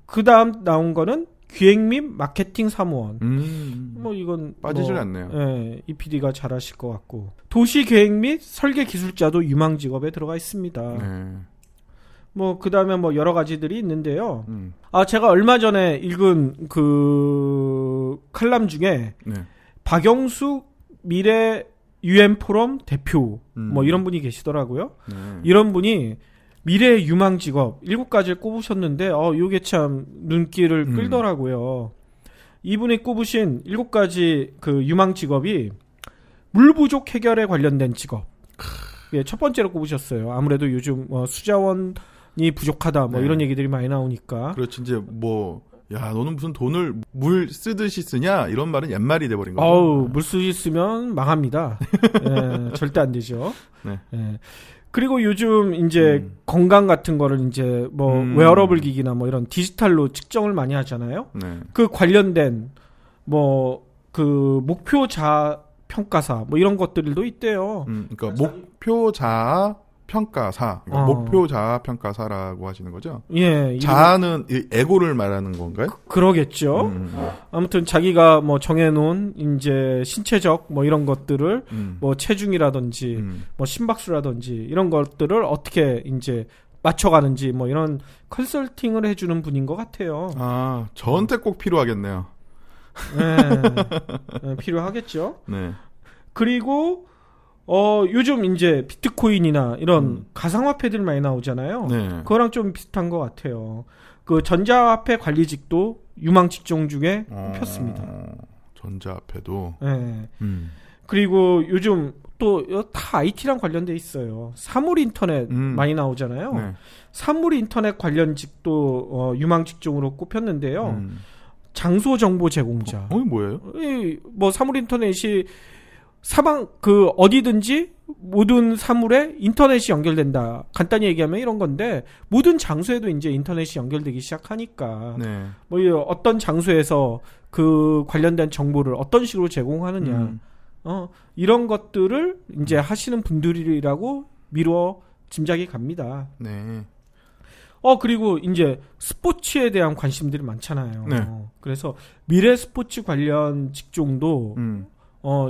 Speaker 2: 그 다음 나온 거는 기획 및 마케팅 사무원. 뭐 이건
Speaker 1: 빠지질 않네요.
Speaker 2: 이 PD가 잘하실 것 같고 도시 계획 및 설계 기술자도 유망 직업에 들어가 있습니다. 뭐 그 다음에 뭐 여러 가지들이 있는데요. 제가 얼마 전에 읽은 그 칼럼 중에 박영수 미래 UN 포럼 대표 뭐 이런 분이 계시더라고요. 이런 분이 미래 유망 직업 7가지를 꼽으셨는데 요게 참 눈길을 끌더라고요. 이분이 꼽으신 7가지 그 유망 직업이 물 부족 해결에 관련된 직업. 예, 첫 번째로 꼽으셨어요. 아무래도 요즘 수자원이 부족하다 뭐
Speaker 1: 네.
Speaker 2: 이런 얘기들이 많이 나오니까.
Speaker 1: 그렇지 이제 뭐 야 너는 무슨 돈을 물 쓰듯이 쓰냐 이런 말은 옛말이 돼버린 거죠.
Speaker 2: 어우, 물수지 쓰면 망합니다. 예, 절대 안 되죠.
Speaker 1: 네.
Speaker 2: 예. 그리고 요즘 이제 건강 같은 거를 이제 뭐 웨어러블 기기나 뭐 이런 디지털로 측정을 많이 하잖아요.
Speaker 1: 네.
Speaker 2: 그 관련된 뭐 그 목표 자아 평가사 뭐 이런 것들도 있대요.
Speaker 1: 그러니까 목표 자아 평가사, 그러니까 목표 자아 평가사라고 하시는 거죠.
Speaker 2: 예,
Speaker 1: 자아는 이 에고를 말하는 건가요?
Speaker 2: 그러겠죠. 아무튼 자기가 뭐 정해놓은 이제 신체적 뭐 이런 것들을 뭐 체중이라든지 뭐 심박수라든지 이런 것들을 어떻게 이제 맞춰가는지 뭐 이런 컨설팅을 해주는 분인 것 같아요.
Speaker 1: 아, 저한테 꼭 필요하겠네요.
Speaker 2: 네, 필요하겠죠.
Speaker 1: 네.
Speaker 2: 그리고 요즘 이제 비트코인이나 이런 가상화폐들 많이 나오잖아요.
Speaker 1: 네.
Speaker 2: 그거랑 좀 비슷한 것 같아요. 그 전자화폐 관리직도 유망 직종 중에 꼽혔습니다.
Speaker 1: 전자화폐도.
Speaker 2: 네. 그리고 요즘 또 다 IT랑 관련돼 있어요. 사물 인터넷 많이 나오잖아요.
Speaker 1: 네.
Speaker 2: 사물 인터넷 관련직도 유망 직종으로 꼽혔는데요. 장소 정보 제공자.
Speaker 1: 뭐예요?
Speaker 2: 뭐 사물 인터넷이 그 어디든지 모든 사물에 인터넷이 연결된다. 간단히 얘기하면 이런 건데 모든 장소에도 이제 인터넷이 연결되기 시작하니까
Speaker 1: 네.
Speaker 2: 뭐 어떤 장소에서 그 관련된 정보를 어떤 식으로 제공하느냐. 이런 것들을 이제 하시는 분들이라고 미루어 짐작이 갑니다.
Speaker 1: 네.
Speaker 2: 그리고 이제 스포츠에 대한 관심들이 많잖아요.
Speaker 1: 네.
Speaker 2: 그래서 미래 스포츠 관련 직종도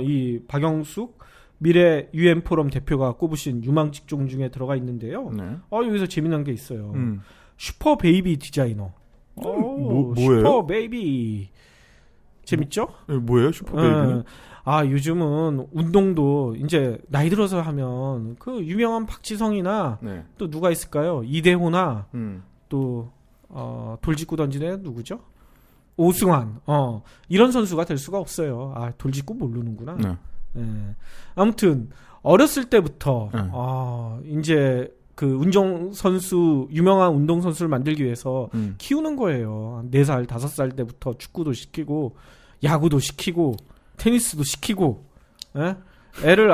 Speaker 2: 이 박영숙 미래 UN 포럼 대표가 꼽으신 유망 직종 중에 들어가 있는데요.
Speaker 1: 네.
Speaker 2: 여기서 재미난 게 있어요. 슈퍼 베이비 디자이너.
Speaker 1: 뭐예요?
Speaker 2: 슈퍼 베이비. 재밌죠?
Speaker 1: 뭐예요? 슈퍼 베이비는?
Speaker 2: 요즘은 운동도 이제 나이 들어서 하면 그 유명한 박지성이나
Speaker 1: 네.
Speaker 2: 또 누가 있을까요? 이대호나 또 돌직구 던지는 애 누구죠? 오승환. 이런 선수가 될 수가 없어요. 돌직구 모르는구나.
Speaker 1: 네.
Speaker 2: 아무튼 어렸을 때부터
Speaker 1: 네.
Speaker 2: 이제 그 유명한 운동 선수를 만들기 위해서 키우는 거예요. 4살, 5살 때부터 축구도 시키고 야구도 시키고 테니스도 시키고, 애를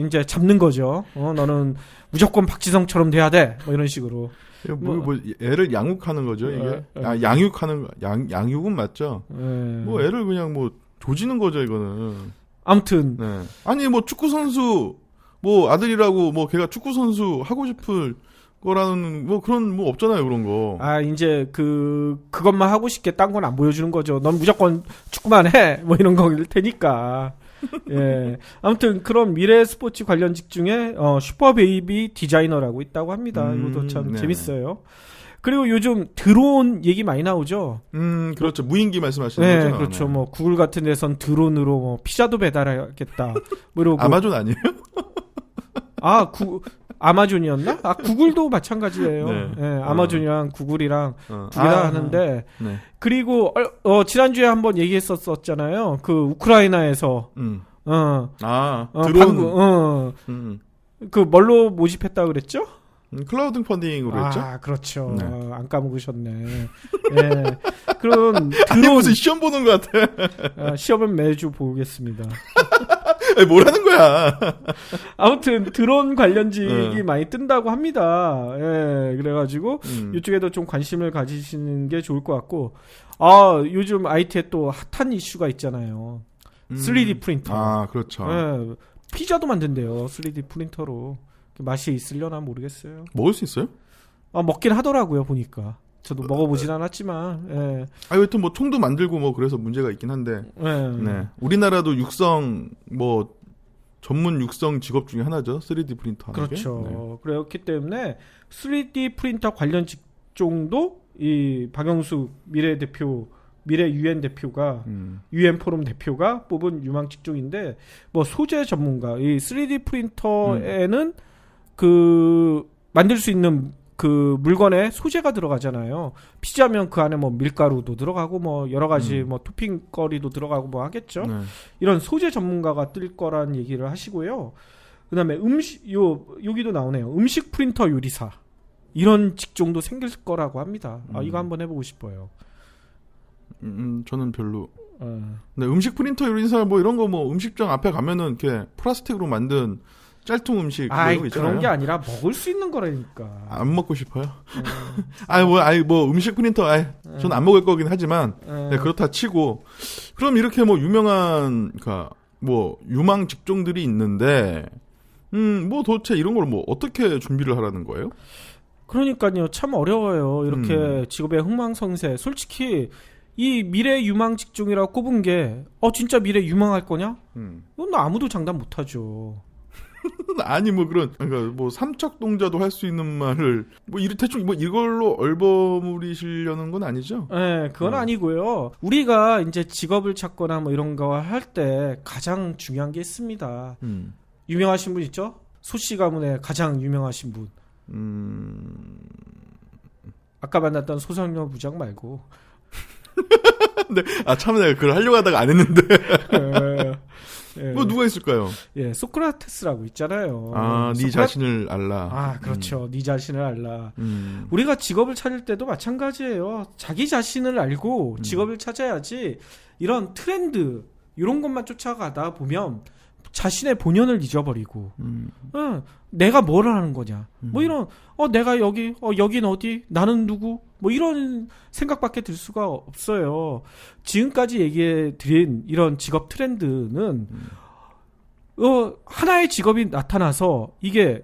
Speaker 2: 이제 잡는 거죠. 너는 무조건 박지성처럼 돼야 돼. 뭐 이런 식으로.
Speaker 1: 뭐 애를 양육하는 거죠, 이게? 양육은 맞죠? 뭐 애를 그냥 뭐 조지는 거죠, 이거는.
Speaker 2: 아무튼.
Speaker 1: 네. 아니, 뭐 축구 선수, 뭐 아들이라고 뭐 걔가 축구 선수 하고 싶을 거라는 뭐 그런 뭐 없잖아요, 그런 거.
Speaker 2: 이제 그것만 하고 싶게 딴 건 안 보여주는 거죠. 넌 무조건 축구만 해. 뭐 이런 거일 테니까. 예. 아무튼 그런 미래 스포츠 관련 직중에 슈퍼 베이비 디자이너라고 있다고 합니다. 이것도 참 재밌어요. 그리고 요즘 드론 얘기 많이 나오죠.
Speaker 1: 그렇죠. 무인기 말씀하시는
Speaker 2: 네,
Speaker 1: 거죠.
Speaker 2: 그렇죠. 뭐 구글 같은 데선 드론으로 뭐 피자도 배달하겠다. 뭐 이러고.
Speaker 1: 아마존 아니에요?
Speaker 2: 아마존이었나? 구글도 마찬가지예요.
Speaker 1: 네.
Speaker 2: 네, 아마존이랑 구글이랑 두 개 다 하는데.
Speaker 1: 네.
Speaker 2: 그리리고 지난주에 한번 얘기했었잖아요. 그 우크라이나에서
Speaker 1: 드론.
Speaker 2: 그 뭘로 모집했다 그랬죠?
Speaker 1: 클라우드 펀딩으로 했죠?
Speaker 2: 그렇죠.
Speaker 1: 네.
Speaker 2: 안 까먹으셨네. 예. 그런
Speaker 1: 아니, 무슨 시험 보는 것 같아.
Speaker 2: 시험은 매주 보겠습니다.
Speaker 1: 아니, 뭐라는 거야?
Speaker 2: 아무튼 드론 관련직이 많이 뜬다고 합니다. 예. 그래가지고 이쪽에도 좀 관심을 가지시는 게 좋을 것 같고, 요즘 IT에 또 핫한 이슈가 있잖아요. 3D 프린터.
Speaker 1: 그렇죠.
Speaker 2: 예. 피자도 만든대요. 3D 프린터로. 맛이 있으려나 모르겠어요.
Speaker 1: 먹을 수 있어요?
Speaker 2: 먹긴 하더라고요, 보니까. 저도 먹어보진 않았지만, 예.
Speaker 1: 여튼 뭐 총도 만들고 뭐 그래서 문제가 있긴 한데. 네. 우리나라도 전문 육성 직업 중에 하나죠. 3D 프린터 하는
Speaker 2: 그렇죠.
Speaker 1: 게. 네.
Speaker 2: 그렇기 때문에 3D 프린터 관련 직종도 이 박영수 미래 대표 미래 UN 대표가
Speaker 1: 음.
Speaker 2: UN 포럼 대표가 뽑은 유망 직종인데 뭐 소재 전문가 이 3D 프린터에는 그 만들 수 있는 그 물건에 소재가 들어가잖아요. 피자면 그 안에 뭐 밀가루도 들어가고 뭐 여러 가지 뭐 토핑거리도 들어가고 뭐 하겠죠.
Speaker 1: 네.
Speaker 2: 이런 소재 전문가가 뜰 거란 얘기를 하시고요. 그다음에 여기도 나오네요. 음식 프린터 요리사 이런 직종도 생길 거라고 합니다. 아, 이거 한번 해보고 싶어요.
Speaker 1: 저는 별로.
Speaker 2: 어.
Speaker 1: 네, 음식 프린터 요리사 뭐 이런 거 뭐 음식점 앞에 가면은 이렇게 플라스틱으로 만든 짤통 음식 뭐
Speaker 2: 아이
Speaker 1: 이런 거 있잖아요.
Speaker 2: 그런 게 아니라 먹을 수 있는 거라니까.
Speaker 1: 안 먹고 싶어요. 뭐 음식 프린터, 저는 안 먹을 거긴 하지만, 네, 그렇다 치고, 그럼 이렇게 뭐 유명한, 그니까, 뭐, 유망 직종들이 있는데, 뭐 도대체 이런 걸 뭐 어떻게 준비를 하라는 거예요?
Speaker 2: 그러니까요. 참 어려워요. 이렇게 직업의 흥망성쇠. 솔직히 이 미래 유망 직종이라고 꼽은 게 진짜 미래 유망할 거냐? 이건 아무도 장담 못하죠.
Speaker 1: 아니 뭐 그러니까 뭐 삼척동자도 할 수 있는 말을 뭐 대충 뭐 이걸로 얼버무리시려는 건 아니죠?
Speaker 2: 네, 그건 아니고요. 우리가 이제 직업을 찾거나 뭐 이런 거 할 때 가장 중요한 게 있습니다. 유명하신 분 있죠? 소씨 가문의 가장 유명하신 분. 아까 만났던 소상여 부장 말고.
Speaker 1: 네, 참 내가 그걸 하려고 하다가 안 했는데.
Speaker 2: 예.
Speaker 1: 뭐 누가 있을까요?
Speaker 2: 예, 소크라테스라고 있잖아요.
Speaker 1: 네 자신을 알라.
Speaker 2: 그렇죠. 네 자신을 알라. 우리가 직업을 찾을 때도 마찬가지예요. 자기 자신을 알고 직업을 찾아야지 이런 트렌드 이런 것만 쫓아가다 보면 자신의 본연을 잊어버리고 내가 뭘 하는 거냐 뭐 이런 내가 여긴 어디 나는 누구 뭐 이런 생각밖에 들 수가 없어요. 지금까지 얘기해 드린 이런 직업 트렌드는 하나의 직업이 나타나서 이게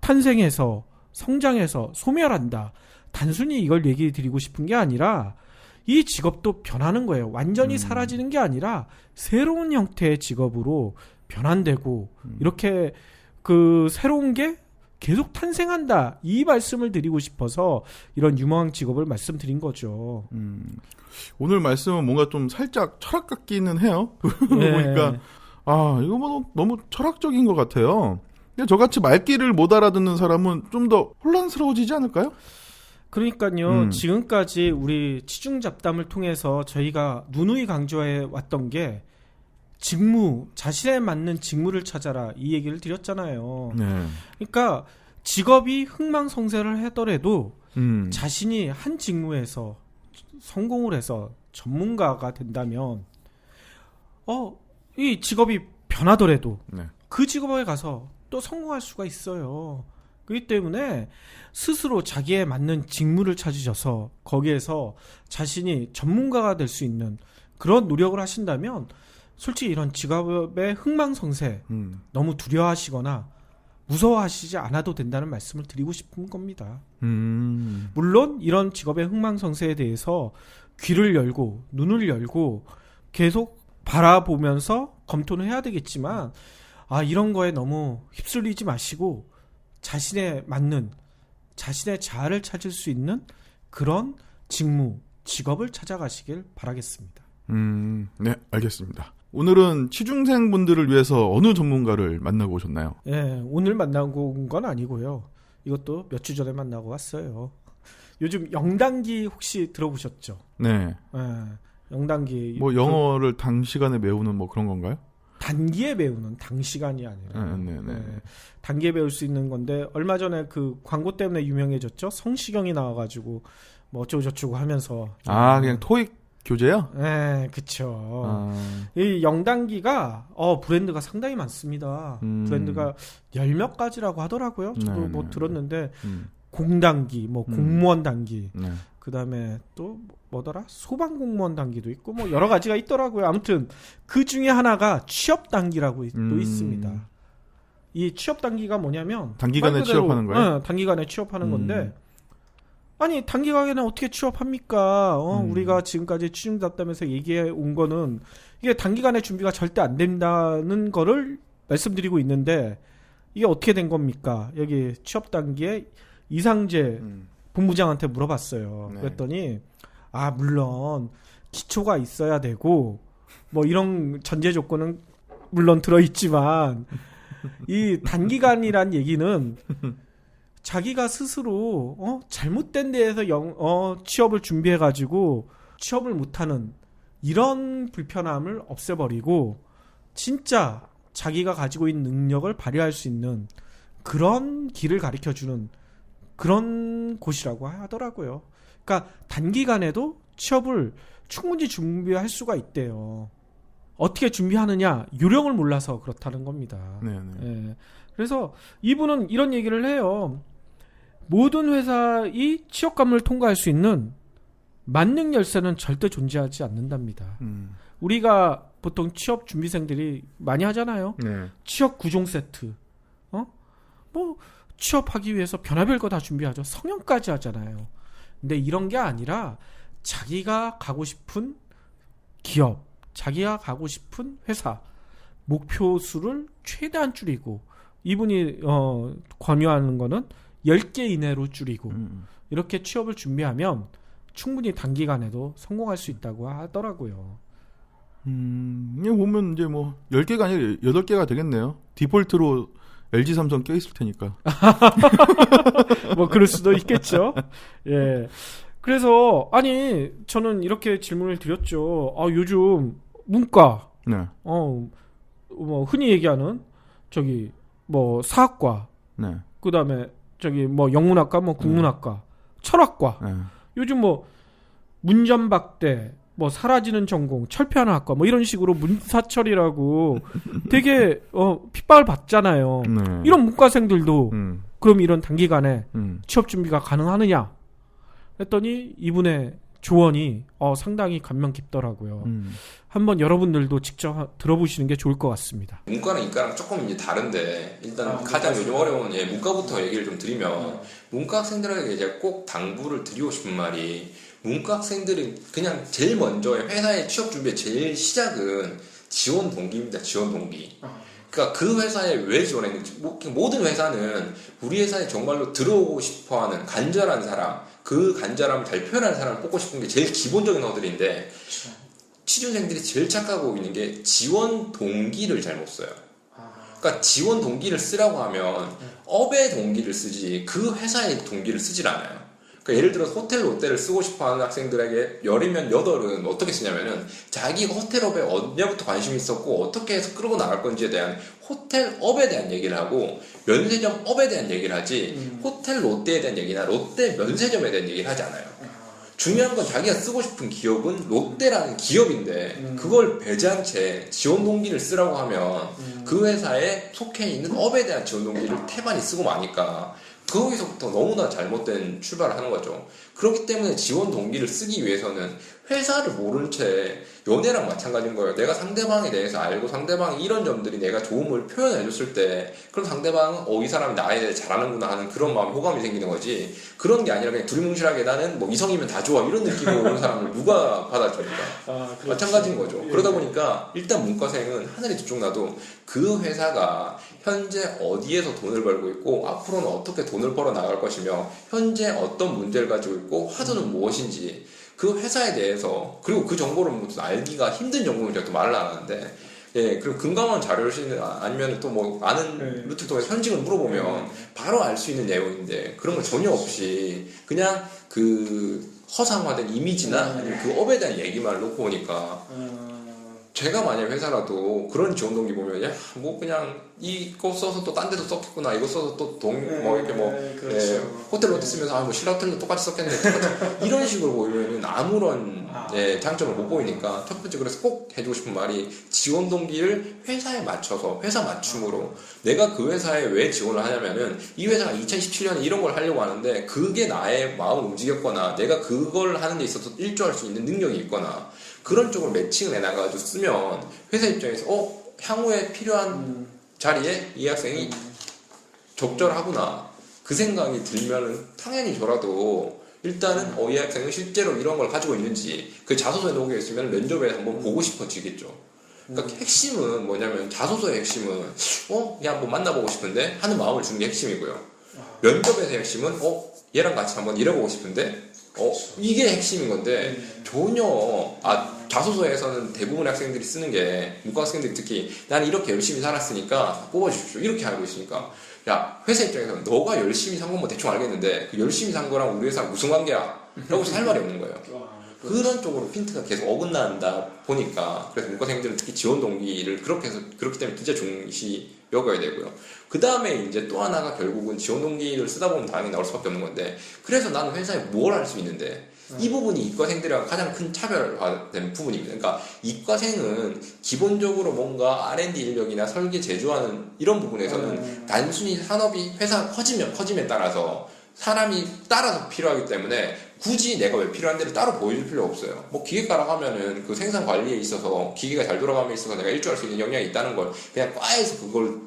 Speaker 2: 탄생해서 성장해서 소멸한다. 단순히 이걸 얘기해 드리고 싶은 게 아니라 이 직업도 변하는 거예요. 완전히 사라지는 게 아니라 새로운 형태의 직업으로 변환되고 이렇게 그 새로운 게 계속 탄생한다. 이 말씀을 드리고 싶어서 이런 유망 직업을 말씀드린 거죠.
Speaker 1: 오늘 말씀은 뭔가 좀 살짝 철학 같기는 해요.
Speaker 2: 네.
Speaker 1: 보니까 이거 뭐 너무 철학적인 것 같아요. 저같이 말귀를 못 알아듣는 사람은 좀 더 혼란스러워지지 않을까요?
Speaker 2: 그러니까요. 지금까지 우리 치중 잡담을 통해서 저희가 누누이 강조해 왔던 게 직무, 자신에 맞는 직무를 찾아라 이 얘기를 드렸잖아요.
Speaker 1: 네.
Speaker 2: 그러니까 직업이 흥망성쇠를 하더라도 자신이 한 직무에서 성공을 해서 전문가가 된다면 이 직업이 변하더라도
Speaker 1: 네.
Speaker 2: 그 직업에 가서 또 성공할 수가 있어요. 그렇기 때문에 스스로 자기에 맞는 직무를 찾으셔서 거기에서 자신이 전문가가 될 수 있는 그런 노력을 하신다면 솔직히 이런 직업의 흥망성쇠 너무 두려워하시거나 무서워하시지 않아도 된다는 말씀을 드리고 싶은 겁니다. 물론 이런 직업의 흥망성쇠에 대해서 귀를 열고 눈을 열고 계속 바라보면서 검토는 해야 되겠지만 이런 거에 너무 휩쓸리지 마시고 자신에 맞는 자신의 자아를 찾을 수 있는 그런 직무, 직업을 찾아가시길 바라겠습니다.
Speaker 1: 네, 알겠습니다. 오늘은 취중생 분들을 위해서 어느 전문가를 만나고 오셨나요?
Speaker 2: 예, 오늘 만나고 온 건 아니고요. 이것도 몇 주 전에 만나고 왔어요. 요즘 영단기 혹시 들어보셨죠?
Speaker 1: 네.
Speaker 2: 예, 영단기.
Speaker 1: 뭐 영어를 단시간에 외우는 뭐 그런 건가요?
Speaker 2: 단기에 배우는 단시간이 아니라
Speaker 1: 네.
Speaker 2: 단기에 배울 수 있는 건데 얼마 전에 그 광고 때문에 유명해졌죠. 성시경이 나와가지고 뭐 어쩌고 저쩌고 하면서
Speaker 1: 그냥 토익 교재요?
Speaker 2: 네, 그쵸. 이 영단기가 브랜드가 상당히 많습니다. 브랜드가 10몇 가지라고 하더라고요. 저도 뭐 들었는데 공단기, 뭐 공무원 단기, 그다음에 또 뭐더라? 소방공무원 단기도 있고 뭐 여러 가지가 있더라고요. 아무튼 그 중에 하나가 취업 단기라고 또 있습니다. 이 취업 단기가 뭐냐면
Speaker 1: 단기간에 취업하는 거예요?
Speaker 2: 네, 단기간에 취업하는 건데 아니 단기간에는 어떻게 취업합니까? 우리가 지금까지 취준답담에서 얘기해 온 거는 이게 단기간에 준비가 절대 안 된다는 거를 말씀드리고 있는데 이게 어떻게 된 겁니까? 여기 취업 단기에 이상재 본부장한테 물어봤어요.
Speaker 1: 네.
Speaker 2: 그랬더니 물론 기초가 있어야 되고 뭐 이런 전제 조건은 물론 들어있지만 이 단기간이란 얘기는 자기가 스스로 잘못된 데에서 취업을 준비해가지고 취업을 못하는 이런 불편함을 없애버리고 진짜 자기가 가지고 있는 능력을 발휘할 수 있는 그런 길을 가르쳐주는 그런 곳이라고 하더라고요. 그러니까 단기간에도 취업을 충분히 준비할 수가 있대요. 어떻게 준비하느냐? 요령을 몰라서 그렇다는 겁니다.
Speaker 1: 네네.
Speaker 2: 예. 그래서 이분은 이런 얘기를 해요. 모든 회사의 취업관문을 통과할 수 있는 만능 열쇠는 절대 존재하지 않는답니다. 우리가 보통 취업 준비생들이 많이 하잖아요.
Speaker 1: 네.
Speaker 2: 취업 구종 세트. 뭐 취업하기 위해서 별의별 거 다 준비하죠. 성형까지 하잖아요. 근데 이런 게 아니라 자기가 가고 싶은 기업, 자기가 가고 싶은 회사 목표 수를 최대한 줄이고 이분이 권유하는 거는 10개 이내로 줄이고 이렇게 취업을 준비하면 충분히 단기간에도 성공할 수 있다고 하더라고요.
Speaker 1: 이거 보면 이제 뭐 10개가 아니라 8개가 되겠네요. 디폴트로 LG 삼성 껴있을 테니까.
Speaker 2: 뭐 그럴 수도 있겠죠. 예. 그래서 아니 저는 이렇게 질문을 드렸죠. 요즘 문과,
Speaker 1: 네.
Speaker 2: 뭐 흔히 얘기하는 저기 뭐 사학과,
Speaker 1: 네.
Speaker 2: 그다음에 저기 뭐 영문학과, 뭐 국문학과, 철학과.
Speaker 1: 네.
Speaker 2: 요즘 뭐 문전박대, 뭐 사라지는 전공, 철폐하는 학과, 뭐 이런 식으로 문사철이라고 되게 핍박을 받잖아요.
Speaker 1: 네.
Speaker 2: 이런 문과생들도 그럼 이런 단기간에 취업 준비가 가능하느냐? 했더니 이분의 조언이 상당히 감명 깊더라고요. 한번 여러분들도 직접 들어보시는 게 좋을 것 같습니다.
Speaker 4: 문과랑 이과랑 조금 이제 다른데 일단 가장 요즘 어려운 문과부터 얘기를 좀 드리면 문과 학생들에게 이제 꼭 당부를 드리고 싶은 말이 문과 학생들이 그냥 제일 먼저 회사의 취업 준비의 제일 시작은 지원 동기입니다. 지원 동기. 그러니까 그 회사에 왜 지원했는지 모든 회사는 우리 회사에 정말로 들어오고 싶어하는 간절한 사람, 그 간절함을 잘 표현하는 사람을 뽑고 싶은 게 제일 기본적인 허들인데 취준생들이 제일 착각하고 있는 게 지원 동기를 잘못 써요. 그러니까 지원 동기를 쓰라고 하면 업의 동기를 쓰지 그 회사의 동기를 쓰질 않아요. 그러니까 예를 들어서 호텔 롯데를 쓰고 싶어하는 학생들에게 10이면 8은 어떻게 쓰냐면은 자기가 호텔업에 언제부터 관심이 있었고 어떻게 해서 끌고 나갈 건지에 대한 호텔업에 대한 얘기를 하고 면세점업에 대한 얘기를 하지 호텔 롯데에 대한 얘기나 롯데 면세점에 대한 얘기를 하지 않아요. 중요한 건 자기가 쓰고 싶은 기업은 롯데라는 기업인데 그걸 배제한 채 지원 동기를 쓰라고 하면 그 회사에 속해 있는 업에 대한 지원 동기를 태반이 쓰고 마니까 거기서부터 너무나 잘못된 출발을 하는 거죠. 그렇기 때문에 지원 동기를 쓰기 위해서는 회사를 모른 채 연애랑 마찬가지인 거예요. 내가 상대방에 대해서 알고 상대방이 이런 점들이 내가 좋음을 표현해줬을 때 그럼 상대방은 이 사람이 나에 대해 잘하는구나 하는 그런 마음 호감이 생기는 거지. 그런 게 아니라 그냥 두리뭉실하게 나는 뭐 이성이면 다 좋아 이런 느낌으로 오는 사람을 누가 받아줍니까? 마찬가지인 거죠. 그러다 보니까 일단 문과생은 하늘이 두쪽나도 그 회사가 현재 어디에서 돈을 벌고 있고 앞으로는 어떻게 돈을 벌어 나갈 것이며 현재 어떤 문제를 가지고 있고 화두는 무엇인지 그 회사에 대해서 그리고 그 정보를 무슨 알기가 힘든 정보는 제가 또 말을 안 하는데 그리고 금감원 자료를 아니면 또 뭐 아는 루트를 통해서 현직을 물어보면 바로 알 수 있는 내용인데 그런 거 전혀 없이 그냥 그 허상화된 이미지나 아니면 그 업에 대한 얘기만 놓고 보니까 제가 만약 회사라도 그런 지원 동기 보면 뭐 그냥 이거 써서 또 딴 데도 썼겠구나 이거 써서 또 이렇게
Speaker 2: 그렇죠.
Speaker 4: 호텔 롯데 쓰면서 뭐 신라 호텔도 똑같이 썼겠네 이런 식으로 보이면 아무런 장점을 못 보이니까 첫 번째 그래서 꼭 해주고 싶은 말이 지원 동기를 회사에 맞춰서 회사 맞춤으로 내가 그 회사에 왜 지원을 하냐면은 이 회사가 2017년에 이런 걸 하려고 하는데 그게 나의 마음을 움직였거나 내가 그걸 하는 데 있어서 일조할 수 있는 능력이 있거나 그런 쪽으로 매칭을 해나가지고 쓰면 회사 입장에서 향후에 필요한 자리에 이 학생이 적절하구나 그 생각이 들면은 당연히 저라도 일단은 이 학생은 실제로 이런 걸 가지고 있는지 그 자소서에 녹여 있으면 면접에 한번 보고 싶어지겠죠. 그러니까 핵심은 뭐냐면 자소서의 핵심은 그냥 한번 만나보고 싶은데 하는 마음을 주는 게 핵심이고요. 면접에서의 핵심은 얘랑 같이 한번 일해보고 싶은데 이게 핵심인 건데 전혀 자소서에서는 대부분의 학생들이 쓰는 게 문과 학생들이 특히 나는 이렇게 열심히 살았으니까 뽑아주십시오 이렇게 알고 있으니까 야 회사 입장에서는 너가 열심히 산 건 뭐 대충 알겠는데 그 열심히 산 거랑 우리 회사랑 무슨 관계야? 라고 할 말이 없는 거예요. 그런 쪽으로 핀트가 계속 어긋난다 보니까 그래서 문과생들은 특히 지원 동기를 그렇기 때문에 진짜 중시 여겨야 되고요. 그 다음에 이제 또 하나가 결국은 지원 동기를 쓰다 보면 당연히 나올 수밖에 없는 건데 그래서 나는 회사에 뭘 할 수 있는데 이 부분이 이과생들이랑 가장 큰 차별화된 부분입니다. 그러니까 이과생은 기본적으로 뭔가 R&D 인력이나 설계 제조하는 이런 부분에서는 단순히 산업이 회사가 커짐에 따라서 사람이 따라서 필요하기 때문에 굳이 내가 왜 필요한데를 따로 보여줄 필요 없어요. 뭐 기계과라고 하면은 그 생산 관리에 있어서 기계가 잘 돌아감에 있어서 내가 일조할 수 있는 역량이 있다는 걸 그냥 과에서 그걸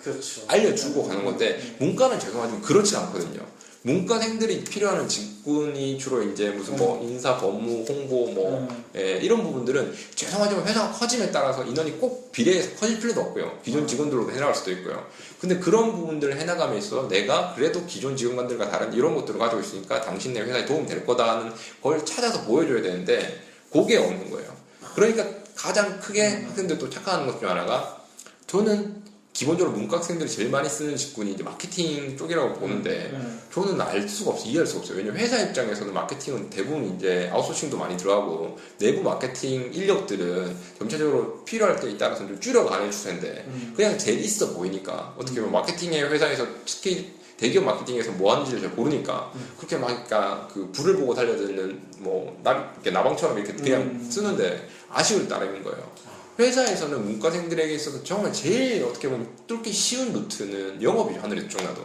Speaker 2: 그렇죠.
Speaker 4: 알려주고 가는 건데 문과는 죄송하지만 그렇지 않거든요. 문과생들이 필요한 직군이 주로 이제 무슨 뭐 인사, 법무, 홍보 이런 부분들은 죄송하지만 회사가 커짐에 따라서 인원이 꼭 비례해서 커질 필요도 없고요. 기존 직원들로도 해나갈 수도 있고요. 근데 그런 부분들을 해나감에 있어서 내가 그래도 기존 직원들과 다른 이런 것들을 가지고 있으니까 당신네 회사에 도움이 될 거다 하는 걸 찾아서 보여줘야 되는데 그게 없는 거예요. 그러니까 가장 크게 학생들도 착각하는 것 중 하나가 저는 기본적으로 문과 학생들이 제일 많이 쓰는 직군이 이제 마케팅 쪽이라고 보는데 저는 알 수가 없어요. 이해할 수가 없어요. 왜냐면 회사 입장에서는 마케팅은 대부분 이제 아웃소싱도 많이 들어가고 내부 마케팅 인력들은 점차적으로 필요할 때에 따라서 좀 줄여가는 추세인데 그냥 제일 있어 보이니까 어떻게 보면 마케팅의 회사에서 특히 대기업 마케팅에서 뭐 하는지를 잘 모르니까 그렇게 막 그러니까 그 불을 보고 달려드는 뭐 나방처럼 이렇게 그냥 쓰는데 아쉬울 따름인 거예요. 회사에서는 문과생들에게 있어서 정말 제일 어떻게 보면 뚫기 쉬운 루트는 영업이죠. 하늘에서 쭉 나도.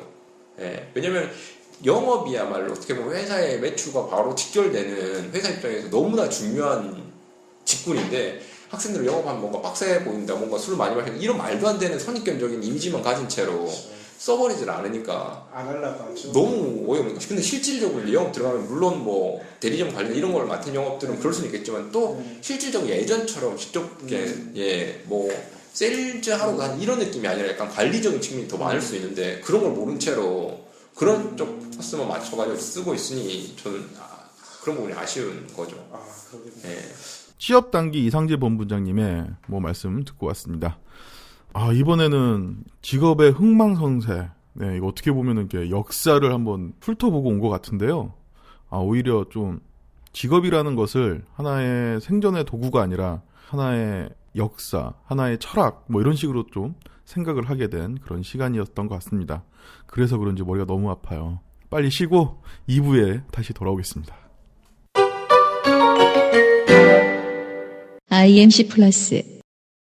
Speaker 4: 예. 왜냐면 영업이야말로 어떻게 보면 회사의 매출과 바로 직결되는 회사 입장에서 너무나 중요한 직군인데 학생들은 영업하면 뭔가 빡세 보인다, 뭔가 술 많이 마신다 이런 말도 안 되는 선입견적인 이미지만 가진 채로 써버리질 않으니까
Speaker 2: 안 하려고 하죠.
Speaker 4: 너무 어이없는 거죠. 근데 실질적으로 영업 들어가면 물론 뭐 대리점 관련 이런 걸 맡은 영업들은 그럴 수는 있겠지만 또 실질적으로 예전처럼 직접 뭐 세일즈 하러 간 이런 느낌이 아니라 약간 관리적인 측면이 더 많을 수 있는데 그런 걸 모른 채로 그런 쪽 퍼스만 맞춰가지고 쓰고 있으니 저는 그런 부분이 아쉬운 거죠.
Speaker 2: 그러겠네요.
Speaker 4: 예.
Speaker 1: 취업 단기 이상재 본부장님의 뭐 말씀 듣고 왔습니다. 이번에는 직업의 흥망성쇠. 네, 이거 어떻게 보면은 이렇게 역사를 한번 훑어보고 온 것 같은데요. 오히려 좀 직업이라는 것을 하나의 생존의 도구가 아니라 하나의 역사, 하나의 철학, 뭐 이런 식으로 좀 생각을 하게 된 그런 시간이었던 것 같습니다. 그래서 그런지 머리가 너무 아파요. 빨리 쉬고 2부에 다시 돌아오겠습니다.
Speaker 5: IMC 플러스